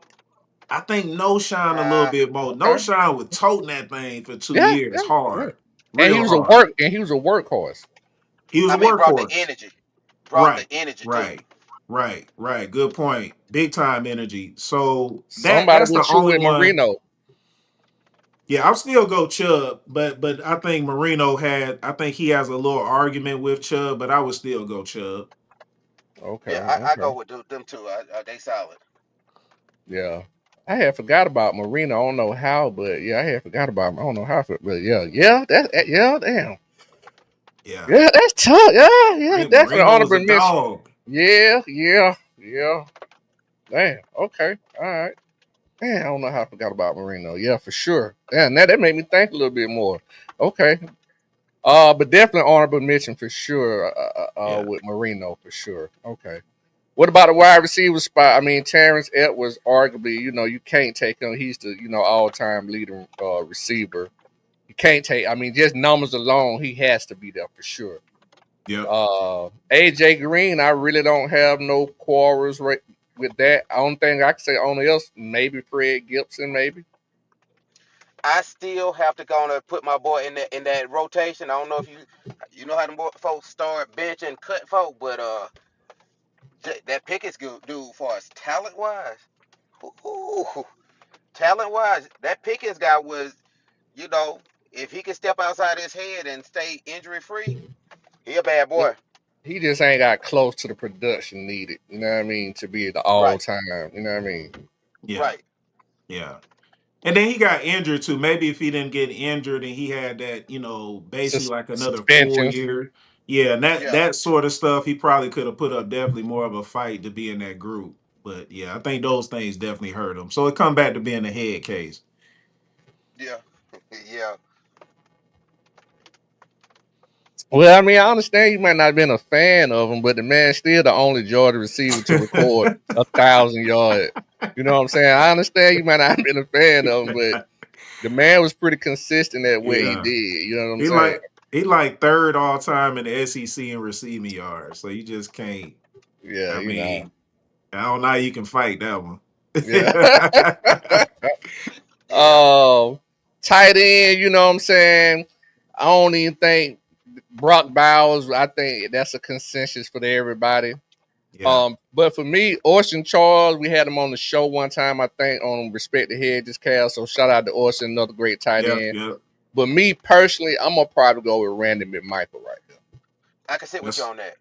I think No Shine a little Ah, bit more. No Okay, Shine was toting that thing for two yeah, years yeah, yeah. hard, And real hard. he was a workhorse. He was I a mean, brought the workhorse. energy. Brought the Right, energy to you. right, right. Good point. Big time energy. So Somebody that's with the you only with one. Marino. Yeah, I'll still go Chubb, but I think Marino had. I think he has a little argument with Chubb, but I would still go Chubb. Okay, Yeah, I okay. go with them two. They solid. Yeah. I had forgot about Marino. I don't know how, but yeah, I had forgot about him. I don't know how, but yeah, yeah, damn. Yeah, Yeah, that's tough. Yeah, yeah, definitely Marino was honorable a mention. dog. Yeah, yeah, yeah. Damn. Okay. All right. Man, I don't know how I forgot about Marino. Yeah, for sure. Damn, that made me think a little bit more. Okay. But definitely honorable mention for sure. Yeah, With Marino for sure. Okay. What about the wide receiver spot? I mean, Terrence Edwards, arguably, you can't take him. He's the, all time leading receiver. You can't take. I mean, just numbers alone, he has to be there for sure. yep, AJ Green, I really don't have no quarrels with that. I don't think I can say only else. Maybe Fred Gibson, maybe. I still have to go and put my boy in that rotation. I don't know if you know how the folks start bench and cut folk, but that Pickett's good dude for us talent wise. Talent wise, that Pickens guy was, you know, if he can step outside his head and stay injury free, he a bad boy. He just ain't got close to the production needed. You know what I mean? To be the all Right, time. You know what I mean? yeah, right. yeah. And then he got injured too. Maybe if he didn't get injured and he had that, basically like another full Suspensions. year. Yeah, and that Yeah, that sort of stuff, he probably could have put up definitely more of a fight to be in that group. But yeah, I think those things definitely hurt him. So it come back to being a head case. yeah, yeah, Well, I mean, I understand you might not have been a fan of him, but the man still the only Georgia receiver to record 1,000 yards. You know what I'm saying? I understand you might not have been a fan of him, but the man was pretty consistent at what he Yeah. did. You know what I'm He saying? like third all time in the SEC in receiving yards. So you just can't. Yeah, I you know. mean, I don't know how you can fight that one. Yeah. yeah. Tight end, you know what I'm saying? I don't even think Brock Bowers, I think that's a consensus for everybody. Yeah. But for me, Orson Charles, we had him on the show one time, I think, on Respect the Hedges cast. So shout out to Orson, another great tight Yep. end. Yep. But me personally, I'm gonna probably go with Randy McMichael right there. I can sit with you That's on that.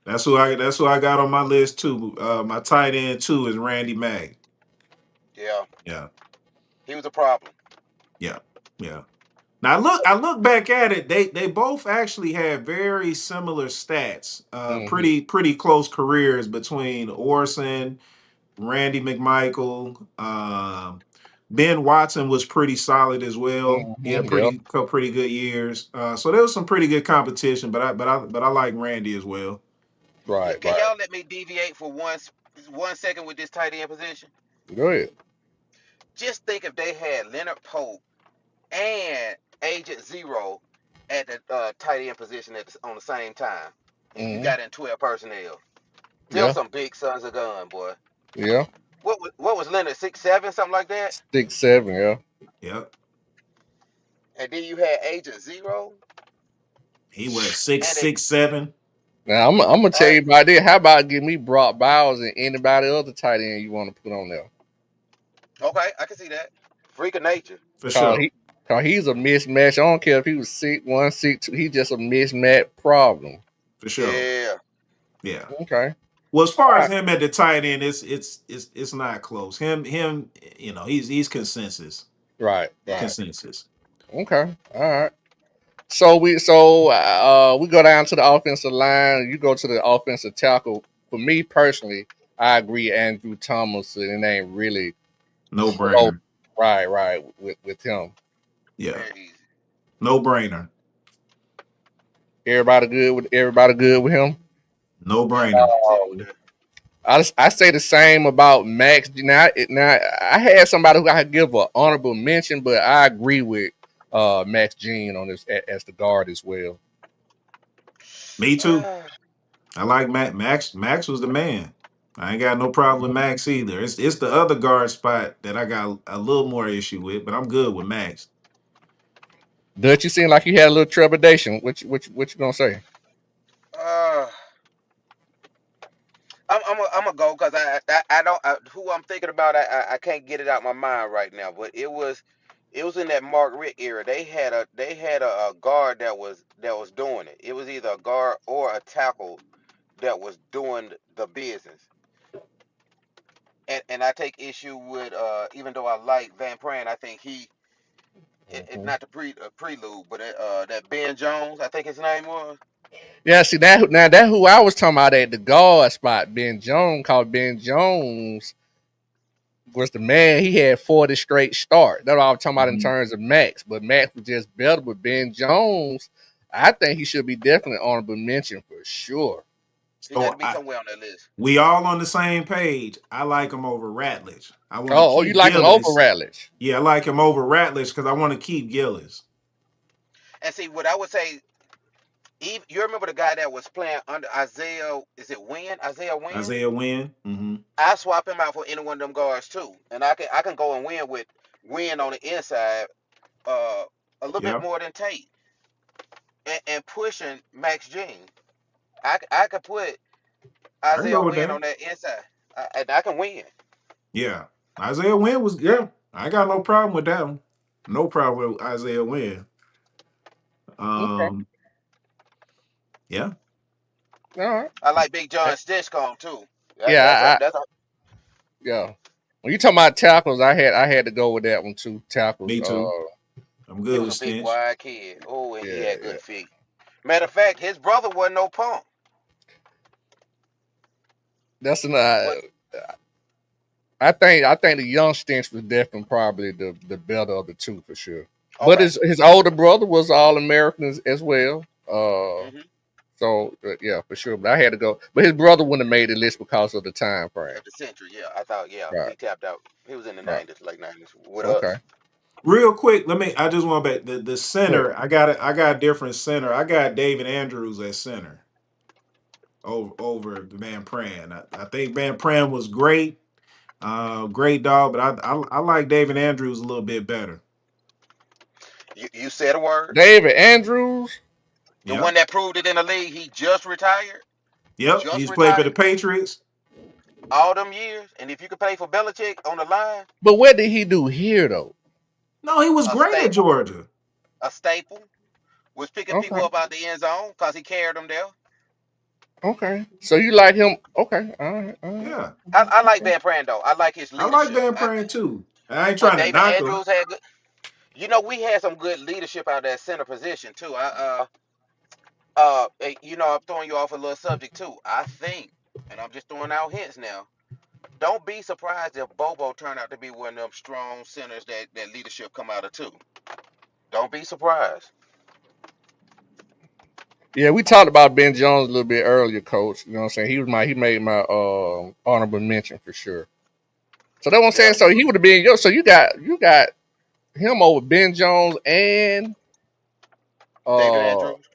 That's who I got on my list too. My tight end too is Randy Mag. Yeah, Yeah, he was a problem. yeah, yeah. Now I look back at it. They both actually had very similar stats. Mm-hmm. Pretty close careers between Orson, Randy McMichael. Ben Watson was pretty solid as well. He had Mm-hmm. Yep. pretty good years. So there was some pretty good competition. But I like Randy as well. Right. Can Right. y'all let me deviate for 1 second with this tight end position? Go ahead. Just think if they had Leonard Pope and Agent Zero at the tight end position on the same time, and you Mm-hmm. got in 12 personnel. Them Yeah. some big sons of gun, boy. Yeah. What was Leonard, 6'7", something like that? 6'7". Yeah. Yep. And then you had Agent Zero, He was six and they six seven Now I'm gonna tell uh, you about this. How about give me Brock Bowers and anybody other tight end you want to put on there? okay, I can see that. Freak of nature. for Cause sure. he, cause he's a mismatch. I don't care if he was 6'1", 6'2". He's just a mismatch problem. For sure. Yeah. Yeah. Okay. Well, as All far as right. him at the tight end, it's not close. Him, he's consensus. Right. Right. Consensus. Okay. All right. We go down to the offensive line. You go to the offensive tackle. For me personally, I agree. Andrew Thomas, and it ain't really No close. brainer. Right. Right. With him. Yeah. Very easy. No brainer. Everybody good with him. No Yep, brainer. sitting with Um, the I say the same about Max. Now I had somebody who I could give an honorable mention, but I agree with Max Jean on this as the guard as well. Me too. I like Max. Max was the man. I ain't got no problem with Max either. It's the other guard spot that I got a little more issue with, but I'm good with Max. Dutch, you seem like you had a little trepidation. What you gonna say? uh I'm a go because I don't who I'm thinking about I can't get it out my mind right now, but it was in that Mark Richt era. They had a guard that was doing it. It was either a guard or a tackle that was doing the business. And I take issue with even though I like Van Pran, I think Mhm. not the prelude, but that Ben Jones, I think his name was. Yeah, see that who I was talking about at the guard spot, Ben Jones, called Ben Jones was the man. He had 40 straight start. That's what I was talking about in Mhm. terms of Max. But Max was just better with Ben Jones. I think he should be definitely honorable mention for sure. He got So to be somewhere on that list. we all on the same page. I like him over Ratledge. I want to Oh, you keep like him over Gillis. Ratledge? Yeah, I like him over Ratledge because I want to keep Gillis. And see, what I would say, you remember the guy that was playing under Isaiah? Is it Wynn? Isaiah Wynn? Isaiah Wynn. Mm-hmm. I swap him out for any one of them guards too, and I can go and win with Wynn on the inside, uh, a little bit Yeah, more than Tate, and pushing Max Jean. I could put I can Isaiah go with Wynn that. on that inside, and I can win. Yeah, Isaiah Wynn was. Yeah, I got no problem with that one. No problem with Isaiah Wynn. Okay. Um, yeah, All right. I like Big John Eh, Stinchcomb too. That, that's a Yeah, that's a yeah. When you talking about tackles, I had to go with that one too. Tackles. me too. I'm he good was with a big Stench. wide kid. Oh, and he Yeah, had yeah. good feet. Matter of fact, his brother wasn't no punk. That's an. But I think the young Stench was definitely probably the better of the two for sure. But okay. his older brother was All American as well. Hmm. Yeah, for sure. But I had to go. But his brother wouldn't have made the list because of the time frame. At the Century, yeah. I thought, yeah, Right. he tapped out. He was in the Right. '90s, late '90s with Okay. us. Real quick, I just want to bet the Good. center. I got a different center. I got David Andrews at center over Van Pran. I think Van Pran was great, great dog, but I like David Andrews a little bit better. You said a word. David Andrews. The Yep, one that proved it in the league. He just retired. yep. Just He's played for the retired. Patriots. All them years. And if you could play for Belichick on the line, But what did he do here though? No, he was a great at staple, Georgia. a staple, was picking people Okay. up out the end zone because he carried them there. Okay. So you like him? Okay. All right. All right. Yeah, I like Okay. Van Pran though. I like his I like leadership. Van Pran too. I ain't When trying to David knock him. Andrews had good, we had some good leadership out of that center position too. I'm throwing you off a little subject too. I think, and I'm just throwing out hints now. Don't be surprised if Bobo turned out to be one of them strong centers that leadership come out of too. Don't be surprised. Yeah, we talked about Ben Jones a little bit earlier, Coach. You know what I'm saying? He made my honorable mention for sure. So that's what I'm Yeah, saying. So he would have been yo. So you got him over Ben Jones and David uh Andrews.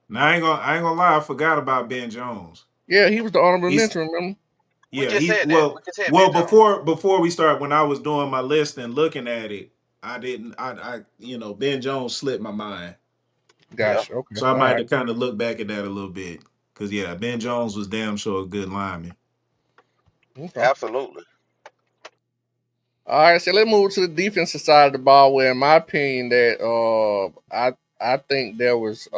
Now I ain't gonna lie. I forgot about Ben Jones. yeah, he was the honorable He's mention. Remember? We Yeah, just he said that. We well just said Ben well Jones. before we start, when I was doing my list and looking at it, I didn't Ben Jones slipped my mind. Yeah, Gotcha. Okay. So I All might have right. to kind of look back at that a little bit. Cause yeah, Ben Jones was damn sure a good lineman. Okay. absolutely. All right. So let's move to the defensive side of the ball. Where, in my opinion, that I think there was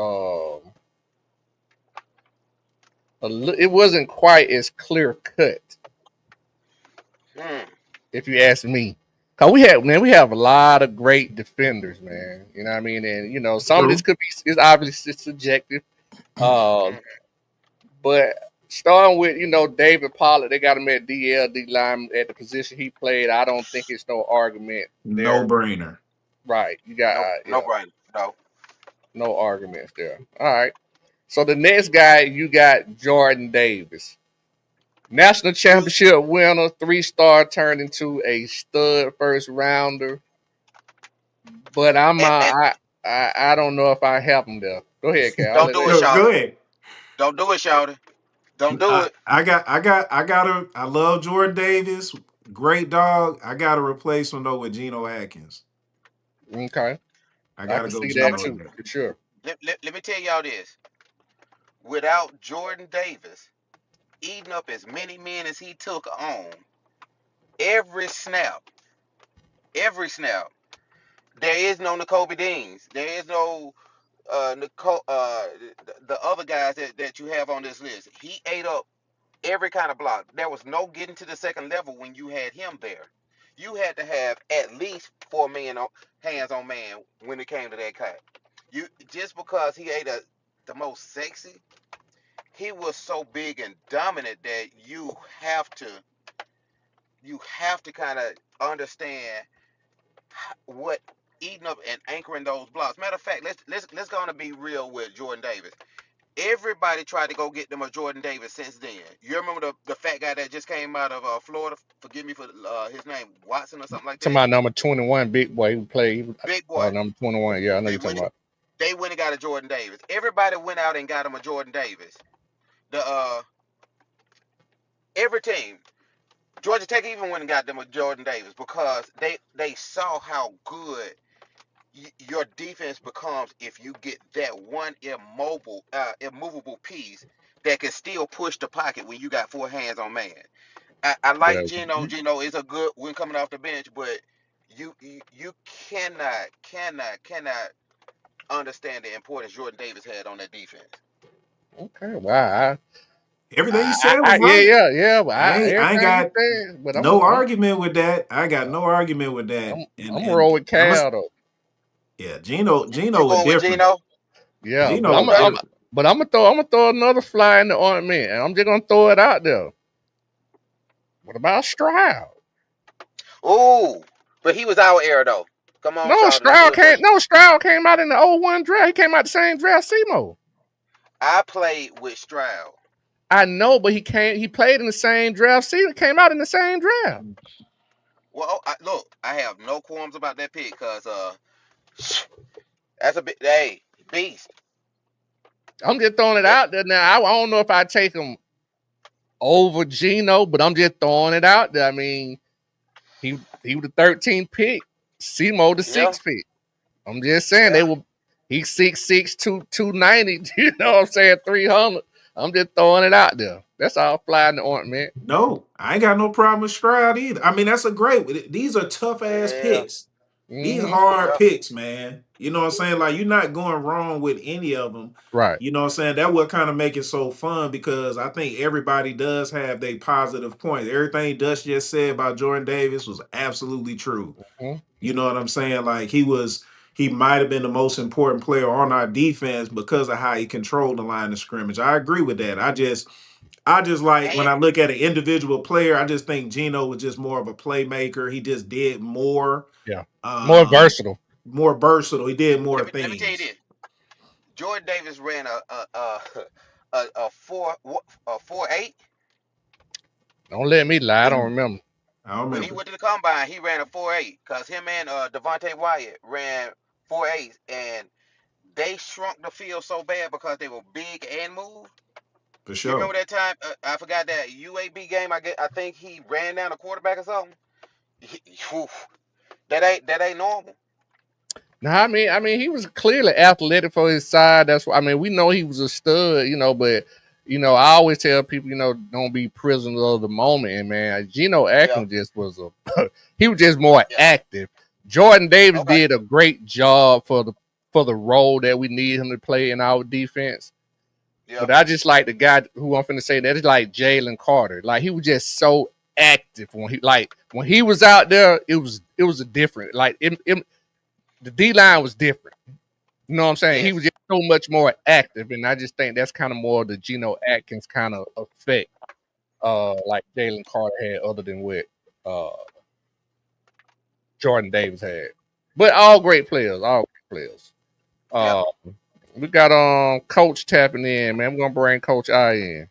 it wasn't quite as clear cut, Hmm. if you ask me. Cause we have a lot of great defenders, man. You know what I mean? And some of this True. could be is obviously subjective. Uh, Hmm. but starting with David Pollard, they got him at DL line at the position he played. I don't think it's no argument No there. brainer. Right? You got No, no yeah, brainer. No. no arguments there. All right. So the next guy you got Jordan Davis, national You championship winner, 3-star, turned into a stud first rounder. But and I don't know if I have him there. Go ahead, Cal. I'll don't let do it, that. No, go Shawty. ahead. Don't do it, Shawty. Don't do it. I love Jordan Davis. Great dog. I got to replace him though with Geno Atkins. Okay, I I got to can go see that Geno Okay. too there. for sure. Let me tell y'all this. Without Jordan Davis eating up as many men as he took on, every snap, every snap, there is no N'Kobe Deans. There is no Nicole, the other guys that you have on this list. He ate up every kind of block. There was no getting to the second level when you had him there. You had to have at least 4 men hands on man when it came to that cut. You just because he ate the most sexy, he was so big and dominant that you have to kind of understand what eating up and anchoring those blocks. Matter of fact, let's go on and be real with Jordan Davis. Everybody tried to go get them a Jordan Davis since then. You remember the fat guy that just came out of Florida? Forgive me for his name, Watson or something like To that. my number 21, big boy who played. He was, Big boy. number 21. Yeah, I know They you're talking went. about. They went and got a Jordan Davis. Everybody went out and got him a Jordan Davis. The Every team, Georgia Tech even went and got them a Jordan Davis because they saw how good your defense becomes if you get that one immovable piece that can still push the pocket when you got four hands on man. I like Yeah, Geno. Geno is a good when coming off the bench, but you cannot understand the importance Jordan Davis had on that defense. okay. Wow. Everything you said was Yeah, right. yeah, yeah. But I ain't everything you got said, but no argument with that. I got uh, no argument with that. And I'm gonna roll with I'm a Cal though. yeah, Gino You Gino was going with different. Geno? Yeah, but Gino was Okay. different. I'm gonna throw another fly in the ointment, and I'm just gonna throw it out there. What about Stroud? Ooh, but he was our era though. Come on, No, Shawty, don't do Stroud it to came. me. No, Stroud came out in the '01 draft. He came out the same draft Semo. I played with Stroud. I know, but he came. He played in the same draft. See, came out in the same draft. Well, look, I have no qualms about that pick because that's a bit. Hey, beast. I'm just throwing it That's out there now. I don't know if I take him over Geno, but I'm just throwing it out there. I mean, he was the 13th pick. Semo the yeah, sixth pick. I'm just saying they yeah. were. He's 6'6", 290. You know what I'm saying? 300. I'm just throwing it out there. That's all fly in the ointment. No, I ain't got no problem with Stroud either. I mean, that's a great. These are tough ass Yeah, picks. These Mm-hmm. hard Yep. picks, man. You know what I'm saying? Like you're not going wrong with any of them. Right. You know what I'm saying? That what kind of make it so fun because I think everybody does have their positive points. Everything Dutch just said about Jordan Davis was absolutely true. Mm-hmm. You know what I'm saying? Like he might have been the most important player on our defense because of how he controlled the line of scrimmage. I agree with that. I just like when And I look at an individual player, I just think Gino was just more of a playmaker. He just did more. Yeah. More Um, versatile. more versatile. He did more let me tell you things this: Jordan Davis ran a 4.8. Don't let me lie. I don't when remember. I don't When he remember went to the combine, he ran a 4.8 because him and Devontae Wyatt ran 4.8, and they shrunk the field so bad because they were big and moved. for You sure. remember that time? I forgot that UAB game. I think he ran down a quarterback or something. Whew, that ain't normal. No, I mean, he was clearly athletic for his side. That's why. I mean, we know he was a stud, but I always tell people, don't be prisoners of the moment. And man, Geno Yeah, Atkins just was he was just more yeah. active. Jordan Davis Okay. did a great job for the role that we need him to play in our defense. Yeah. But I just like the guy who I'm finna say that is like Jalen Carter. Like he was just so active when he was out there. It was a different the D line was different. You know what I'm saying? He was Yes. just so much more active, and I just think that's kind of more the Geno Atkins kind of effect, like Jalen Carter had, other than what uh, Jordan Davis had. But all great players, all great players. Yep. Uh, we got Coach tapping in, man. We're gonna bring Coach I in.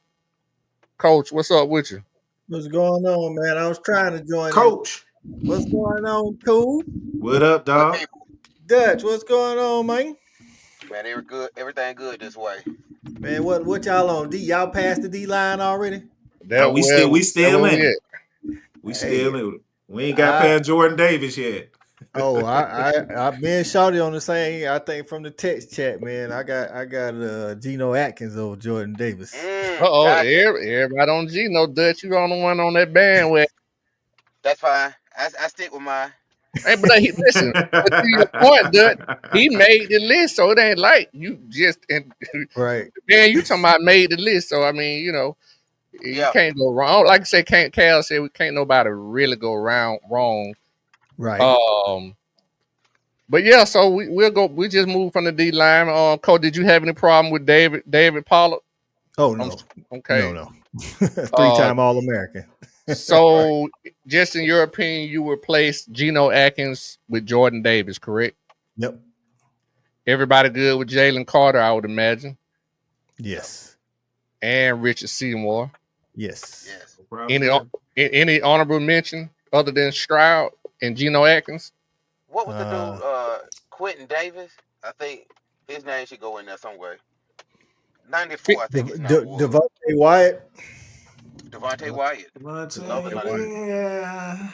Coach, what's up with you? What's going on, man? I was trying to join in. Coach, What's going on, cool? what up, Good dog? people. Dutch, what's going on, man? Man, they were good. Everything good this way. Man, what y'all on? D y'all passed the D line already? That We still where we that still where in we it. at? We Hey, still in it. We ain't got I past Jordan Davis yet. I've been shorty on the same. I think from the text chat, man. I got Geno Atkins over Jordan Davis. Uh-oh, Gotcha. everybody on Geno Dutch. You the only one on that bandwagon. That's fine. I stick with mine. Hey, but listen, but to your point, Dutch, he made the list, so it ain't like you just and Right, man, you talking about made the list. So I mean, you Yeah. can't go wrong. Like I say, can't Cal said we can't nobody really go around wrong. right. Um, but yeah, so we'll go. We just moved from the D line. Cole, did you have any problem with David Pollard? Oh Um, no, okay. no. Uh, 3-time All American. Right. so just in your opinion, you replaced Geno Atkins with Jordan Davis, correct? Yep. Everybody good with Jalen Carter, I would imagine, Yep. Yes. and Richard Seymour. Yes. Yes. No problem, Any sir. any honorable mention other than Stroud and Geno Atkins? What was the Uh, dude? Quentin Davis. I think his name should go in there somewhere. 94. I think his number was Devontae Wyatt. Devontae Wyatt. Another Devontae, 94. yeah,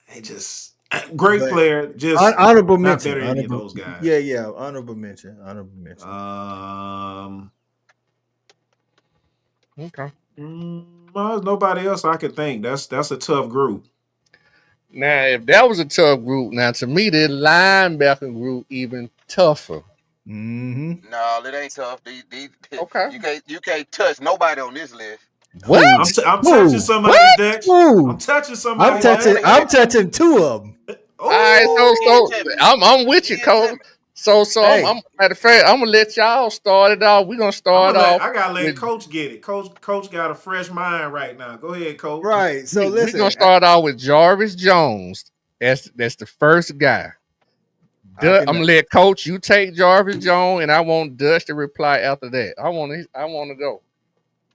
he just great But player, just honorable not mention. better than any of Honorable. those guys. Yeah. Honorable mention. Honorable mention. Um, Okay. well, there's nobody else I could think. That's a tough group. Now, if that was a tough group, now to me, the linebacker group even tougher. Mm-hmm. No, it ain't tough. These, Okay. you can't touch nobody on this list. What? Who? I'm touching Who? somebody, What? Dutch. I'm Who? touching I'm somebody, Hold on. touching. Dutch. I'm touching two of them. All right, so He ain't so tell me. I'm with He you, ain't tell Cole. me. So I'm Hey. matter of fact, I'm gonna let y'all start it off. We're gonna start off I gotta let with Coach get it. Coach got a fresh mind right now. Go ahead, Coach. Right. So we gonna listen. start off with Jarvis Jones. That's the first guy. I I'm can. gonna let Coach you take Jarvis Jones, and I want Dutch to reply after that. I want to go.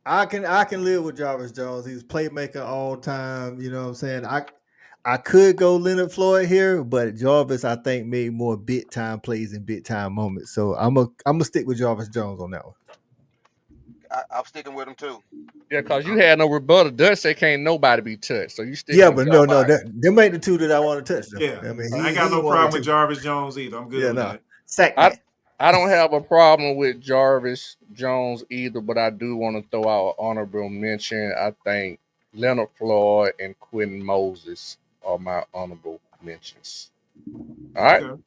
I can live with Jarvis Jones. He's playmaker all time. You know what I'm saying? I could go Leonard Floyd here, but Jarvis I think made more bit time plays and bit time moments. So I'm gonna stick with Jarvis Jones on that one. I'm sticking with him too. Yeah, cause you had no rebuttal. Dutch say can't nobody be touched, so you sticking Yeah, with but Jarvis. no, Nobody. them ain't the two that I want to touch Yeah, though. I mean, I ain't got he no one or problem with two. Jarvis Jones either. I'm good Yeah, with no. that. Sack I man. I don't have a problem with Jarvis Jones either, but I do want to throw out an honorable mention. I think Leonard Floyd and Quentin Moses are my honorable mentions. All right. Okay.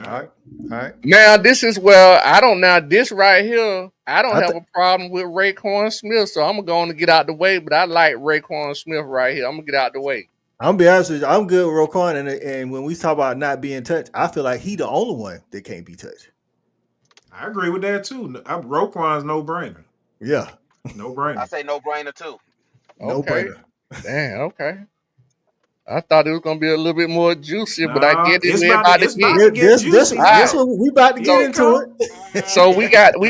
All right. All right. Now this is where I don't. Now this right here, I don't I have th- a problem with Raekwon Smith, so I'm going to get out the way. But I like Raekwon Smith right here. I'm gonna get out the way. I'm gonna be honest with you. I'm good with Roquan, and when we talk about not being touched, I feel like he the only one that can't be touched. I agree with that too. Roquan's no brainer. Yeah, No I brainer. say no brainer too. no Okay. brainer. Damn. Okay. I thought it was gonna be a little bit more juicy, but I Nah, get it. We ain't about to it's get. about to get juicy All This right. now. one we about to get Here So we into come. so it.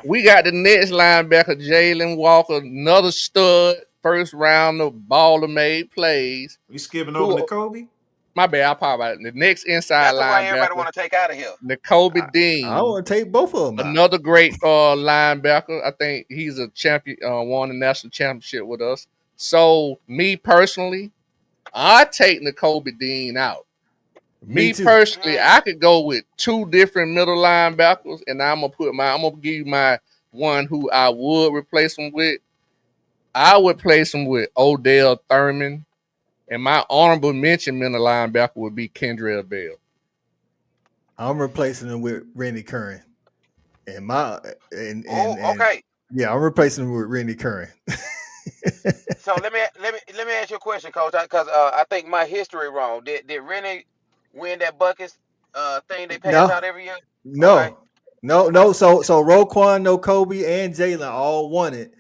we got the next linebacker, Jalen Walker, another stud, first round of baller made plays. We skipping over Who N'Kobe. my bad, I apologize. The next inside That's the one everybody linebacker, want to take out of here. N'Kobe I Dean, want to take both of them out. another great linebacker. I think he's a champion, won the national championship with us. So me personally, I take N'Kobe Dean out. Me Me too. personally, Mm. I could go with two different middle linebackers, and I'm gonna give you my one who I would replace him with. I would place him with Odell Thurman, and my honorable mention middle linebacker would be Kendrell Bell. I'm replacing him with Randy Curran, and my Oh, and okay. yeah, I'm replacing him with Randy Curran. So let me ask you a question, Coach, because I think my history wrong. Did Rennie win that buckets thing they pass No, out every year? Okay. no, no. So Roquan, no Kobe, and Jalen all won it.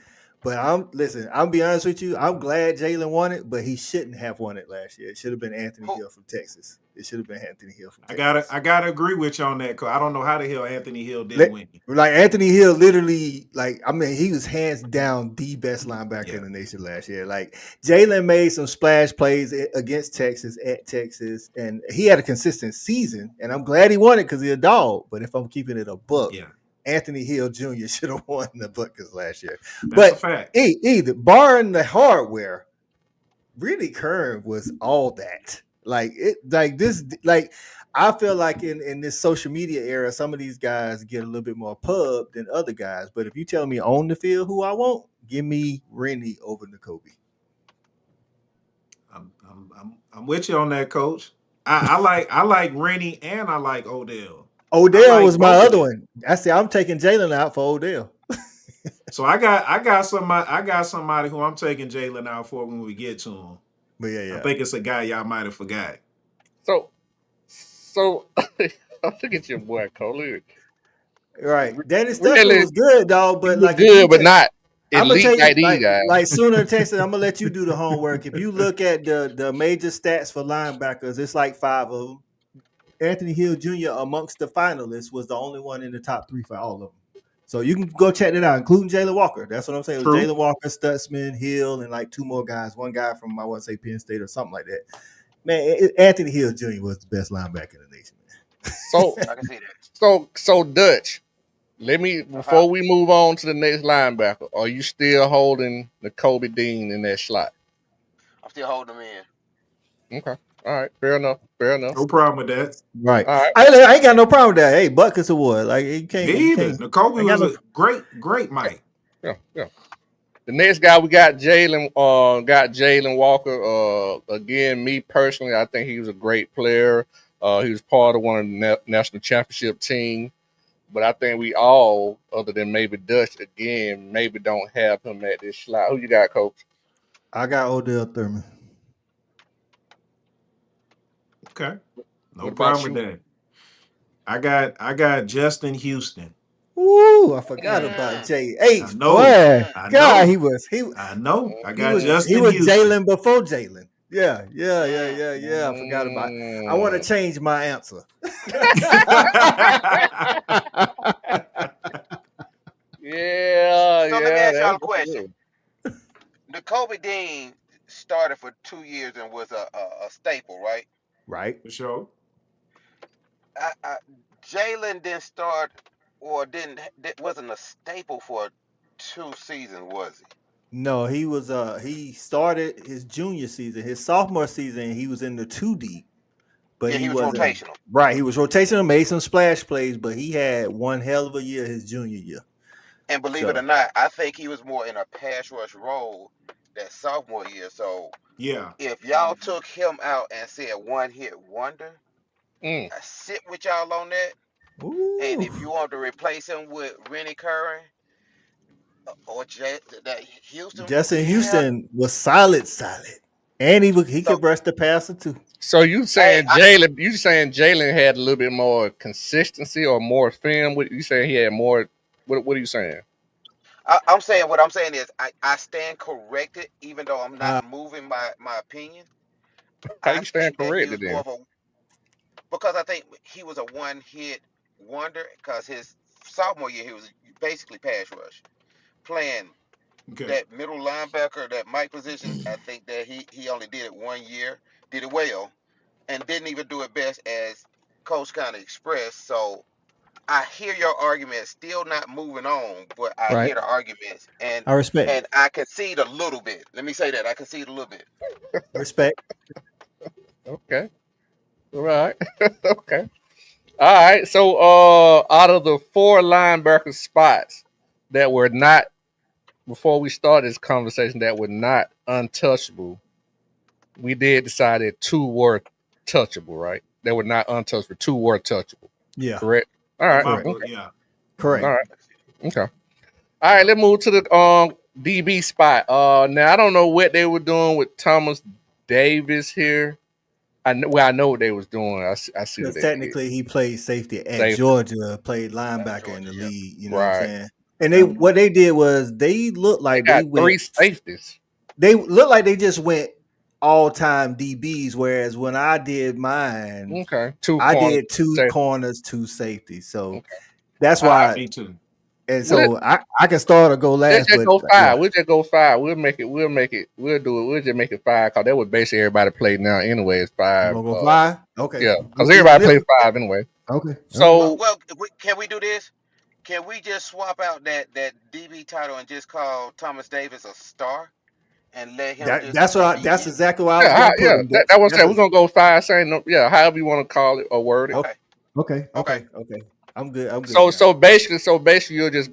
But I'm be honest with you. I'm glad Jalen won it, but he shouldn't have won it last year. It should have been Anthony Who? Hill from Texas. It should have been Anthony Hill from I gotta Texas. I gotta agree with you on that. Cause I don't know how the hell Anthony Hill didn't Let, win. like Anthony Hill, literally, like I mean, he was hands down the best linebacker Yeah. in the nation last year. Like Jalen made some splash plays against Texas at Texas, and he had a consistent season. And I'm glad he won it because he's a dog. But if I'm keeping it a buck, Yeah. Anthony Hill Jr. should have won the Buckets last year. That's a But fact. either barring the hardware, really Curran was all that. Like it, like this, like I feel like in this social media era, some of these guys get a little bit more pub than other guys. But if you tell me on the field who I want, give me Rennie over N'Kobe. I'm with you on that, coach. I like Rennie and I like Odell. I Odell like was my both of other them. one. I said I'm taking Jalen out for Odell. So I got somebody who I'm taking Jalen out for when we get to him. But yeah, I yeah. think it's a guy y'all might have forgot. So look at your boy Cole. Right. Danny Stutsman Really, was good, dog. he But was like if you good, but take not I'm gonna tell elite you, like these guys. like sooner Texas. I'm gonna let you do the homework. If you look at the major stats for linebackers, it's like five of them. Anthony Hill Jr. amongst the finalists was the only one in the top three for all of them. So you can go check that out, including Jalen Walker. That's what I'm saying. It was True. Jalen Walker, Stutzman, Hill, and like two more guys. One guy from I want to say Penn State or something like that. Man, Anthony Hill Jr. was the best linebacker in the nation. So I can see that. so Dutch. Let me Uh huh. before we move on to the next linebacker. Are you still holding the Kobe Dean in that slot? I'm still holding them in. Okay. All right. Fair enough. Fair enough. No problem with that. Right. All right. I ain't got no problem with that. Hey, Buckets Award. Like Me you either. can't. N'Kobe I got was no. a great Yeah. Mike. Yeah. Yeah. The next guy we got Jalen Walker. Again, me personally, I think he was a great player. He was part of one of the national championship team. But I think we all, other than maybe Dutch, again, maybe don't have him at this slot. Who you got, Coach? I got Odell Thurman. Okay. No What about problem with you? that. I got Justin Houston. Ooh, I forgot about Mm, I JH. know. Boy, mm. I God, know. he I know. I he got was Mm, he Justin was Houston. Jalen before Jalen. Yeah, Mm. I forgot about it. I want to mm. change my answer. Yeah, So let me yeah, ask y'all a that's question. good. The Kobe Dean started for 2 years and was a staple, right? Right. For sure. I Jalen didn't start or wasn't a staple for 2 seasons, was he? No, he started his junior season. His sophomore season, he was in the 2 deep, but Yeah, he he was wasn't rotational. right. He was rotational, made some splash plays, but he had one hell of a year his junior year. And believe it or So not, I think he was more in a pass rush role that sophomore year. So Yeah. If y'all took him out and said one hit wonder, Mm. I sit with y'all on that. And Ooh. if you want to replace him with Rennie Curry or that Houston, Justin yeah. Houston was solid. And he So could brush the passer too. So you hey, saying Jalen? You saying Jalen had a little bit more consistency or more film? What you saying he had more? What are you saying? I'm saying what I'm saying is I stand corrected, even though I'm not Uh, moving my opinion. How I you stand think that he corrected was more then? of a because I think he was a one hit wonder because his sophomore year he was basically pass rush playing Okay. that middle linebacker, that Mike position. I think that he only did it 1 year, did it well, and didn't even do it best as Coach kind of expressed. So I hear your argument, still not moving on, but I right. hear the arguments, I respect it. and I concede a little bit. Let me say that I concede a little bit. Respect. Okay, all right, okay, all right. So, out of the four linebacker spots that were not before we started this conversation that were not untouchable, we did decide that two were touchable, right? They were not untouchable. Two were touchable. Yeah. Correct. All In right. my Correct. book, Okay. yeah. All Correct. right. I concede. Okay. All right. Yeah. Let's move to the DB spot. Now I don't know what they were doing with Thomas Davis here. I know what they was doing. I see what Because they did. technically he played safety at Safety. Georgia, played At linebacker in Georgia, the yeah. league. You know what I'm Right. saying? And they Yeah. what they did was they looked They like got three safeties. they looked like they just went all time DBs. Whereas when I did mine, Okay. Two I corners. did two Safety. corners, two safeties. So Okay. that's All right. why. Me too. And Well, so I can start or go let's last, just but go yeah, five. We'll just go five. We'll make it. We'll make it. We'll do it. We'll just make it five because that would basically everybody play now anyway. It's you five. gonna go five? Okay, Yeah, we because do the everybody plays nickel. five anyway. Okay, okay. So Can we do this? Can we just swap out that DB title and just call Thomas Davis a star and let him just be a That's DB? exactly where I was yeah, gonna put yeah. him. That was That's saying we're gonna go five. Saying no, yeah, however you want to call it or word it. Okay, okay. okay. I'm good. I'm good So now. so basically,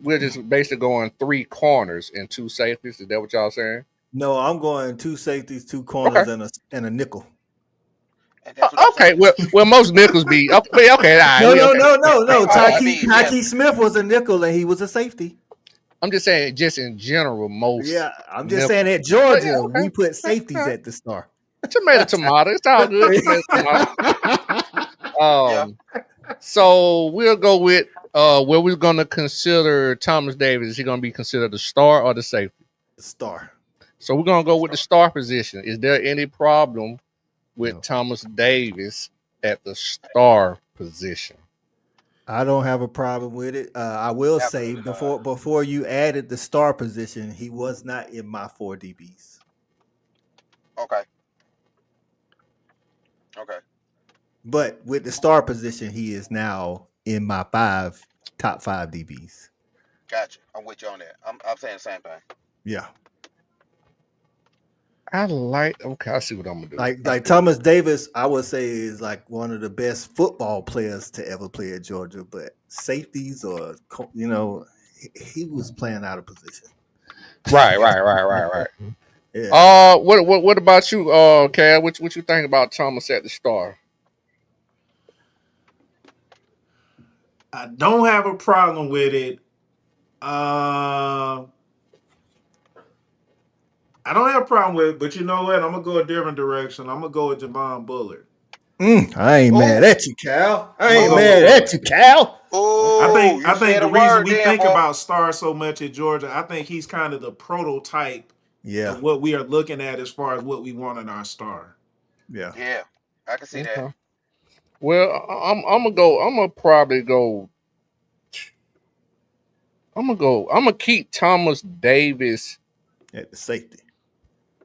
we're just basically going three corners and two safeties. Is that what y'all saying? No, I'm going two safeties, two Okay. corners, and a nickel. And that's what I'm Okay. saying. Well, most nickels be okay. Okay. All right. No, We no, okay. no, no, They no. are All right. DBs, yeah. Tykee Smith was a nickel and he was a safety. I'm just saying, just in general, most Yeah, I'm just saying nickels. at But yeah, Georgia okay. we put All safeties right. at the star. Tomato, tomato. It's all good. Tomato, tomato. Yeah. Um. So we'll go with where we're gonna consider Thomas Davis. Is he gonna be considered the star or the safety? Star. So we're gonna go with the Star. star position. Is there any problem with No, Thomas Davis at the star position? I don't have a problem with it. I will say Absolutely not. before you added the star position, he was not in my four DBs. Okay. Okay. But with the star position, he is now in my top five DBs. Gotcha. I'm with you on that. I'm saying the same thing. Yeah. I like. Okay, I see what I'm gonna do. I Like see what. Thomas Davis, I would say is like one of the best football players to ever play at Georgia. But safeties or he was playing out of position. Right. Yeah, What about you, Cal? What you think about Thomas at the star? I don't have a problem with it. I don't have a problem with it, but you know what? I'm gonna go a different direction. I'm gonna go with Javon Bullard. I ain't mad Oh, at you, Cal. I I'm gonna ain't go with mad oh, at you, Bullard. Cal. Okay. oh! I You think said the a reason word, we then, think boy. about stars so much at Georgia, I think he's kind of the prototype Yeah, of what we are looking at as far as what we want in our star. yeah. Yeah, I can see that. Okay. Well, I'm gonna go. I'm gonna probably go. I'm gonna go. I'm gonna keep Thomas Davis At the safety.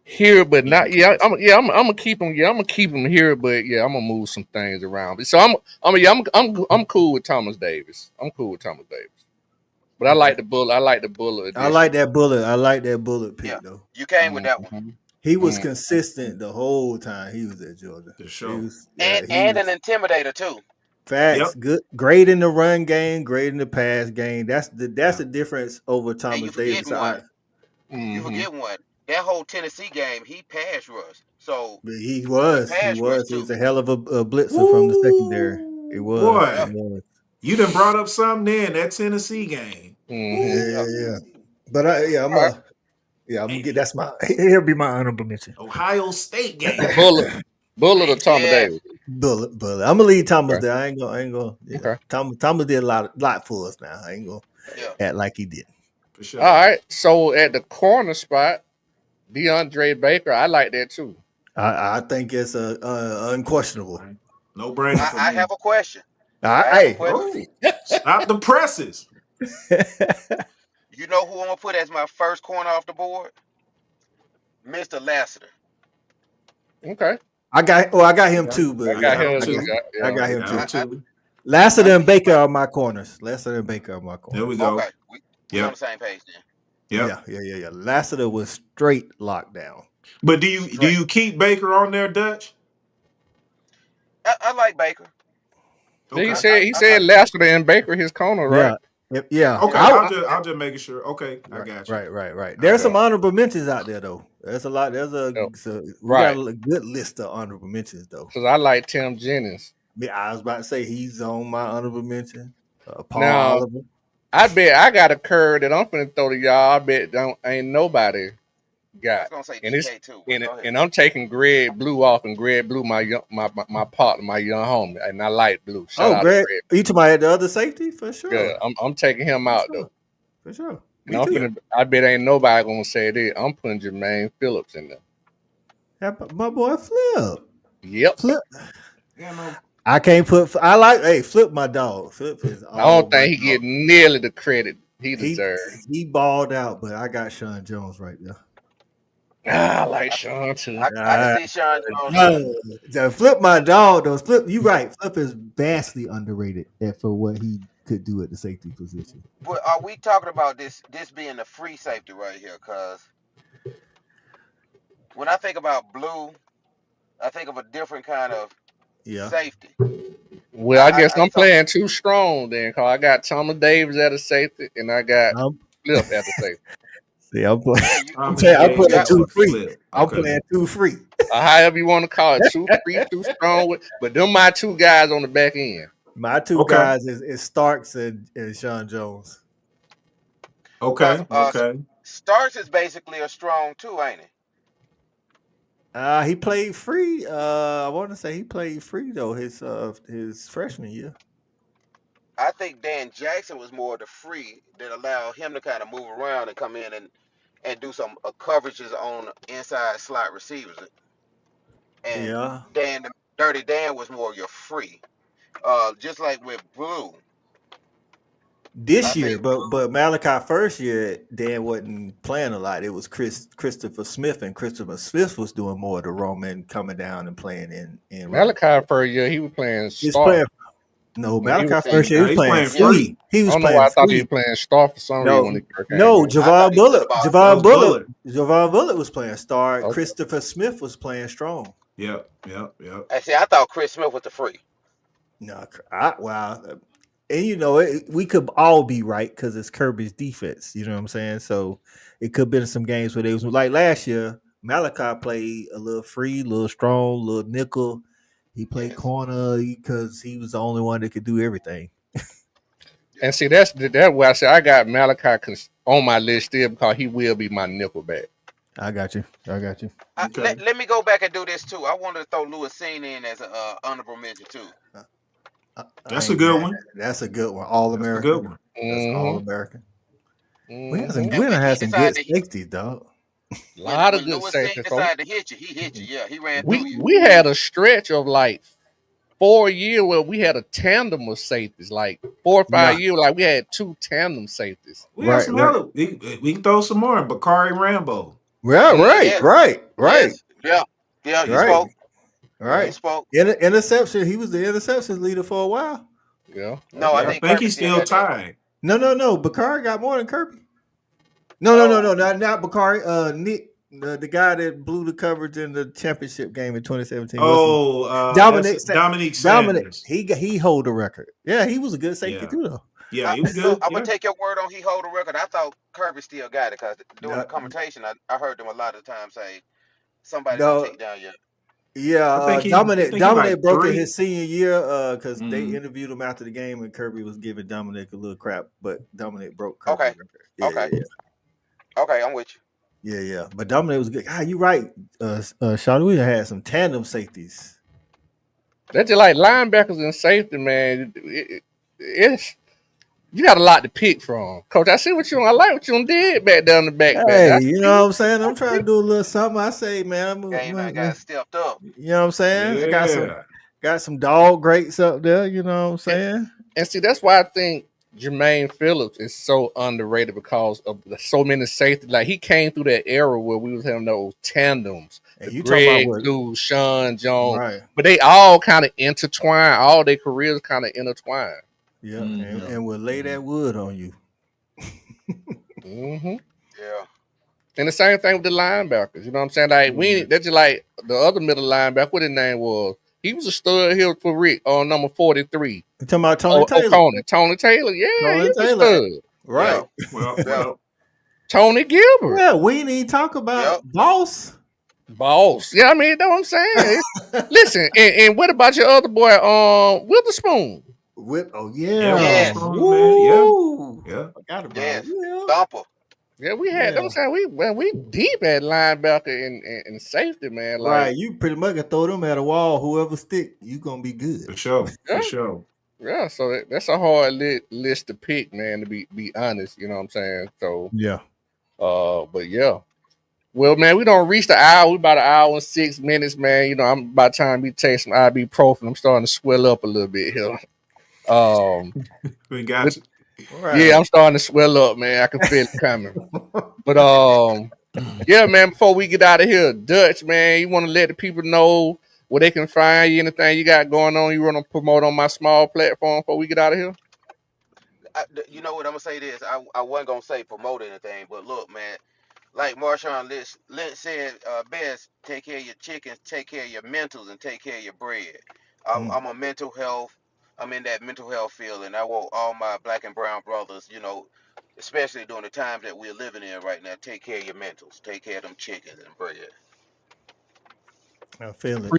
here, but Yeah, not. keep Yeah, it safe. I'm gonna keep him. Yeah, I'm gonna keep him here, but yeah, I'm gonna move some things around. So I'm cool with Thomas Davis. I'm cool with Thomas Davis. But I Okay. like the bullet. I like the bullet I edition. like that bullet. I like that bullet Yeah, pick though. you came with that one, Mhm, He was mhm. consistent the whole time he was at Georgia. For He sure. was he and an was intimidator too. facts. Yep. Good, great in the run game, great in the pass game. That's Yeah. the difference over And you Thomas Davis. forgetting one. You Mhm. forget one. That whole Tennessee game, he pass rushed. So He the was. He pass rush was. He was too. a hell of a blitzer from the secondary. It Woo, was. Yeah, It boy, was. you done brought up something there in that Tennessee game. Mm-hmm. yeah, Yeah. But I'm All right. gonna Hey, get that's my he'll be my honorable mention. Ohio State game. Bullet or Thomas yes. Davis. Bullet. I'm gonna leave Thomas Okay. there. I ain't gonna yeah. Okay. Thomas did a lot for us now. I ain't gonna Yeah. act like he did. For All sure. right. So at the corner spot, DeAndre Baker, I like that too. I think it's unquestionable. No brainer for I have me. a question. I have a Hey. question. Oh, stop the presses. You know who I'm gonna put as my first corner off the board? Mr. Lassiter. Okay. I got him Got, too, but I I got got yeah, him him I too. got too. I Yeah. got him Got him too. too. Lassiter I and think he Baker might. are my corners. Lassiter and Baker are my There corners. we go. Okay, we on the Yep. same page then. Yep. Yeah. Lassiter was straight lockdown. But do Straight. you keep Baker on there, Dutch? I like Baker. Yeah, he Okay. said he I said like. Lassiter and Baker his corner, right? Yeah. Yeah. Okay. Yeah. I'll just make sure. Okay. I Right, got you. right. I There's some Yeah. got honorable mentions out there though. There's a lot. Yeah. We got Right. a good list of honorable mentions though. Because I like Tim Jennings. I was about to say he's on my honorable mention. Paul Now, Oliver. I bet I got a curve that I'm finna throw to y'all. I bet don't ain't nobody I was got. gonna say And it's DK too, but go ahead. and I'm taking Greg Blue off, and Greg Blue my partner, my young homie, and I like Blue. Shout Oh, out to Greg. Greg. You talking about the other safety for Yeah, sure. I'm taking him out though. For sure. And Me I'm too. you. finna, I bet ain't nobody gonna say that. I'm putting Jermaine Phillips in there. My boy Flip. Yep. Flip. Yeah. No. I can't put. I like. Hey, Flip, my dog. Flip is I all don't my think he dog. get nearly the credit he He deserves. he balled out, but I got Sean Jones right there. I like Sean too. I can see Sean Jones too. Flip, my dog. Though Flip, you right. Flip is vastly underrated for what he could do at the safety position. But are we talking about this being a free safety right here? Cause when I think about Blue, I think of a different kind of Yeah. safety. Well, I guess I I'm so playing too strong then, cause I got Thomas Davis at a safety and I got I'm Flip at a safety. see. I'm playing. yeah, I'm Thomas saying I'm playing got Davis too and free. Flip. I'm Okay. playing too free. However you want to call it, too free, too strong. But them my two guys on the back end. My two Okay. guys is Starks and Sean Jones. because Okay. Okay. Starks is basically a strong too, ain't he? He played free. I want to say he played free though his freshman year. I think Dan Jackson was more the free that allowed him to kind of move around and come in and do some coverages on inside slot receivers. And Yeah. Dan, Dirty Dan was more your free. Just like with Blue, I This year, think Blue. but Malachi first year, Dan wasn't playing a lot. It was Christopher Smith, and Christopher Smith was doing more of the Roman coming down and playing in Roman. Malachi for a year he was playing He's star. playing. No, When he was Malachi playing, first year he Now was he's playing playing Yeah, free. free. He I was don't know playing why I thought he free. was playing star for some reason when he first came No, in. I thought he was in the bottom. That Javon was Bullock, Bullet. Javon Bullock was playing star. Okay. Christopher Smith was playing strong. Yep. Yep. Yep. Actually, I thought Chris Smith was the free. No, wow. And we could all be right because it's Kirby's defense. You know what I'm saying? So it could have been some games where they was like last year. Malachi played a little free, a little strong, a little nickel. He played Yes. corner because he was the only one that could do everything. Yeah. And see, that's why I said I got Malachi on my list still because he will be my nickelback. I got you. Okay. Let me go back and do this too. I wanted to throw Lewis Seen in as a honorable mention too. I That's a ain't good mad. one. That's a good one. All That's a American. good one. That's all Mm-hmm. American. Mm-hmm. And We done when he had some good decided, safeties, dog. A lot of when good Lewis Seen safety folks. decided to hit you, he hit you. Yeah, he ran through you. We had a stretch of like 4 years where we had a tandem of safeties, like 4 or 5 Nah, years, like we had two tandem safeties. We have right. some hella. We can throw some more. Bakari Rambo. Yeah, Mm, Yes, right. yes, yeah, yeah. You Right. spoke. You Right. spoke. Interception. He was the interceptions leader for a while. yeah. No, I Yeah, Okay. I think think Kirby he's still still got that. tied. No. Bakari got more than Kirby. No. Oh, Not Bakari. Nick, the guy that blew the coverage in the championship game in 2017. What's his That's Dominic? Dominique Dominic. Sanders. He hold the record. Yeah, he was a good safety Yeah, too, though. yeah, he was so good. I'm gonna Yeah, take your word on he hold the record. I thought Kirby still got it because during Uh, the commentation, I heard them a lot of times say somebody gonna No, take down yet. yeah, I think he Dominic like broke it 3. his senior year because they Mm. interviewed him after the game and Kirby was giving Dominic a little crap, but Dominic broke Kirby Okay, record. Yeah, okay, yeah, okay. I'm with you. yeah. But Dominic was good. Ah, you right. Sean, we had some tandem safeties. That's just like linebackers and safety, man. It's you got a lot to pick from, Coach. I see what you. I like what you did back down the back. Hey, I you see. know what I'm saying? I'm trying to do a little something. I say, man, Game man got stepped up. you know what I'm saying? I Yeah. got some dog greats up there. You know what I'm And, saying? and see, that's why I think Jermaine Phillips is so underrated because of so many safety. Like he came through that era where we was having those tandems, And the you talking about Greg what? Lou, Sean Jones, Right. but they all kind of intertwined. All their careers kind of intertwined. Yeah, Mm-hmm. and we'll lay that wood on you. Mm-hmm. Yeah. And the same thing with the linebackers. You know what I'm saying? Like that's just like the other middle linebacker. What his name was? He was a stud here for Rick on number 43. You talking about Tony Taylor? Tony Taylor. Yeah, he Tony was a Taylor. stud. Right. Well, Yep. Tony Gilbert. Yeah, we need to talk about Yep. boss. Boss. Yeah, I mean, you know what I'm saying? Listen, and what about your other boy, Witherspoon? Whip. Oh yeah, yeah. Yes. Witherspoon, man. Yeah. Woo. Yeah. Forgot about Yes. Will. Thumper. Yeah, we had. Yeah. I'm saying we deep at linebacker and safety, man. Like, Right. You pretty much can throw them at a wall. Whoever stick, you gonna be good. For sure. yeah, For sure. yeah. So that's a hard list to pick, man. To be honest, you know what I'm saying. So, Yeah. but yeah. Well, man, we don't reach the hour. We about an hour and 6 minutes, man. You know, I'm by the time we take some ibuprofen, I'm starting to swell up a little bit here. We got you. Right. Yeah, I'm starting to swell up, man. I can feel it coming. But yeah, man. Before we get out of here, Dutch, man, you want to let the people know where they can find you, anything you got going on. You want to promote on my small platform before we get out of here. You know what I'm gonna say this. I wasn't gonna say promote anything, but look, man. Like Marshawn Lynch said, best take care of your chickens, take care of your mentals, and take care of your bread. I'm a mental health. I'm in that mental health field, and I want all my black and brown brothers, especially during the times that we're living in right now, take care of your mentals, take care of them chickens and bread. I feel it.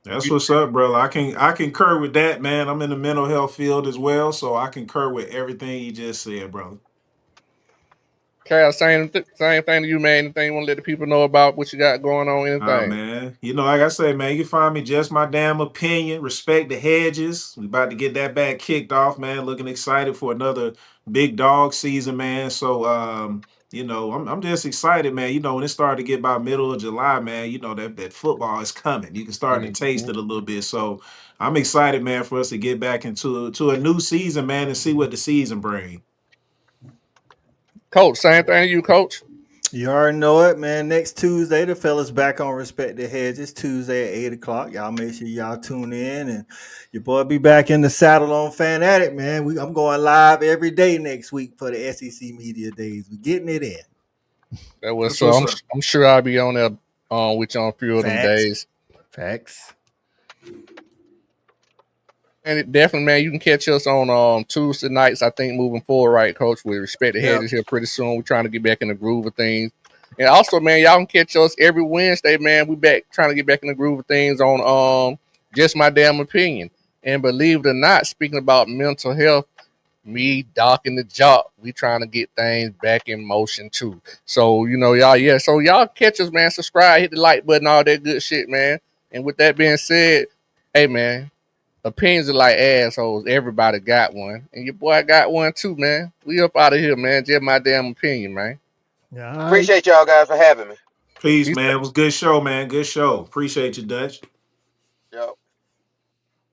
That's what's up, bro. I concur with that, man. I'm in the mental health field as well, so I concur with everything you just said, brother. Carol, same thing to you, man. Anything you want to let the people know about what you got going on? Anything? Man. Like I say, man, you can find me just my damn opinion. Respect the hedges. We about to get that back kicked off, man. Looking excited for another big dog season, man. So I'm just excited, man. When it started to get by middle of July, man, that football is coming. You can start to taste it a little bit. So I'm excited, man, for us to get back into a new season, man, and see what the season brings. Coach, same thing to you, Coach. You already know it, man. Next Tuesday, the fellas back on Respect the Hedges, Tuesday at 8 o'clock. Y'all make sure y'all tune in. And your boy be back in the saddle on Fan Addict, man. I'm going live every day next week for the SEC Media Days. We getting it in. That was so. I'm sure I'll be on there with you on a few of them days. Facts. And definitely, man, you can catch us on Tuesday nights, I think, moving forward, right, Coach? We Respect the Hedges here pretty soon. We're trying to get back in the groove of things. And also, man, y'all can catch us every Wednesday, man. We back trying to get back in the groove of things on Just My Damn Opinion. And believe it or not, speaking about mental health, me, Doc, and the Jock, we trying to get things back in motion too. So, y'all, so y'all catch us, man. Subscribe, hit the like button, all that good shit, man. And with that being said, hey, man, opinions are like assholes. Everybody got one. And your boy got one too, man. We up out of here, man. Just my damn opinion, man. All right. Appreciate y'all guys for having me. Peace, man. It was a good show, man. Good show. Appreciate you, Dutch.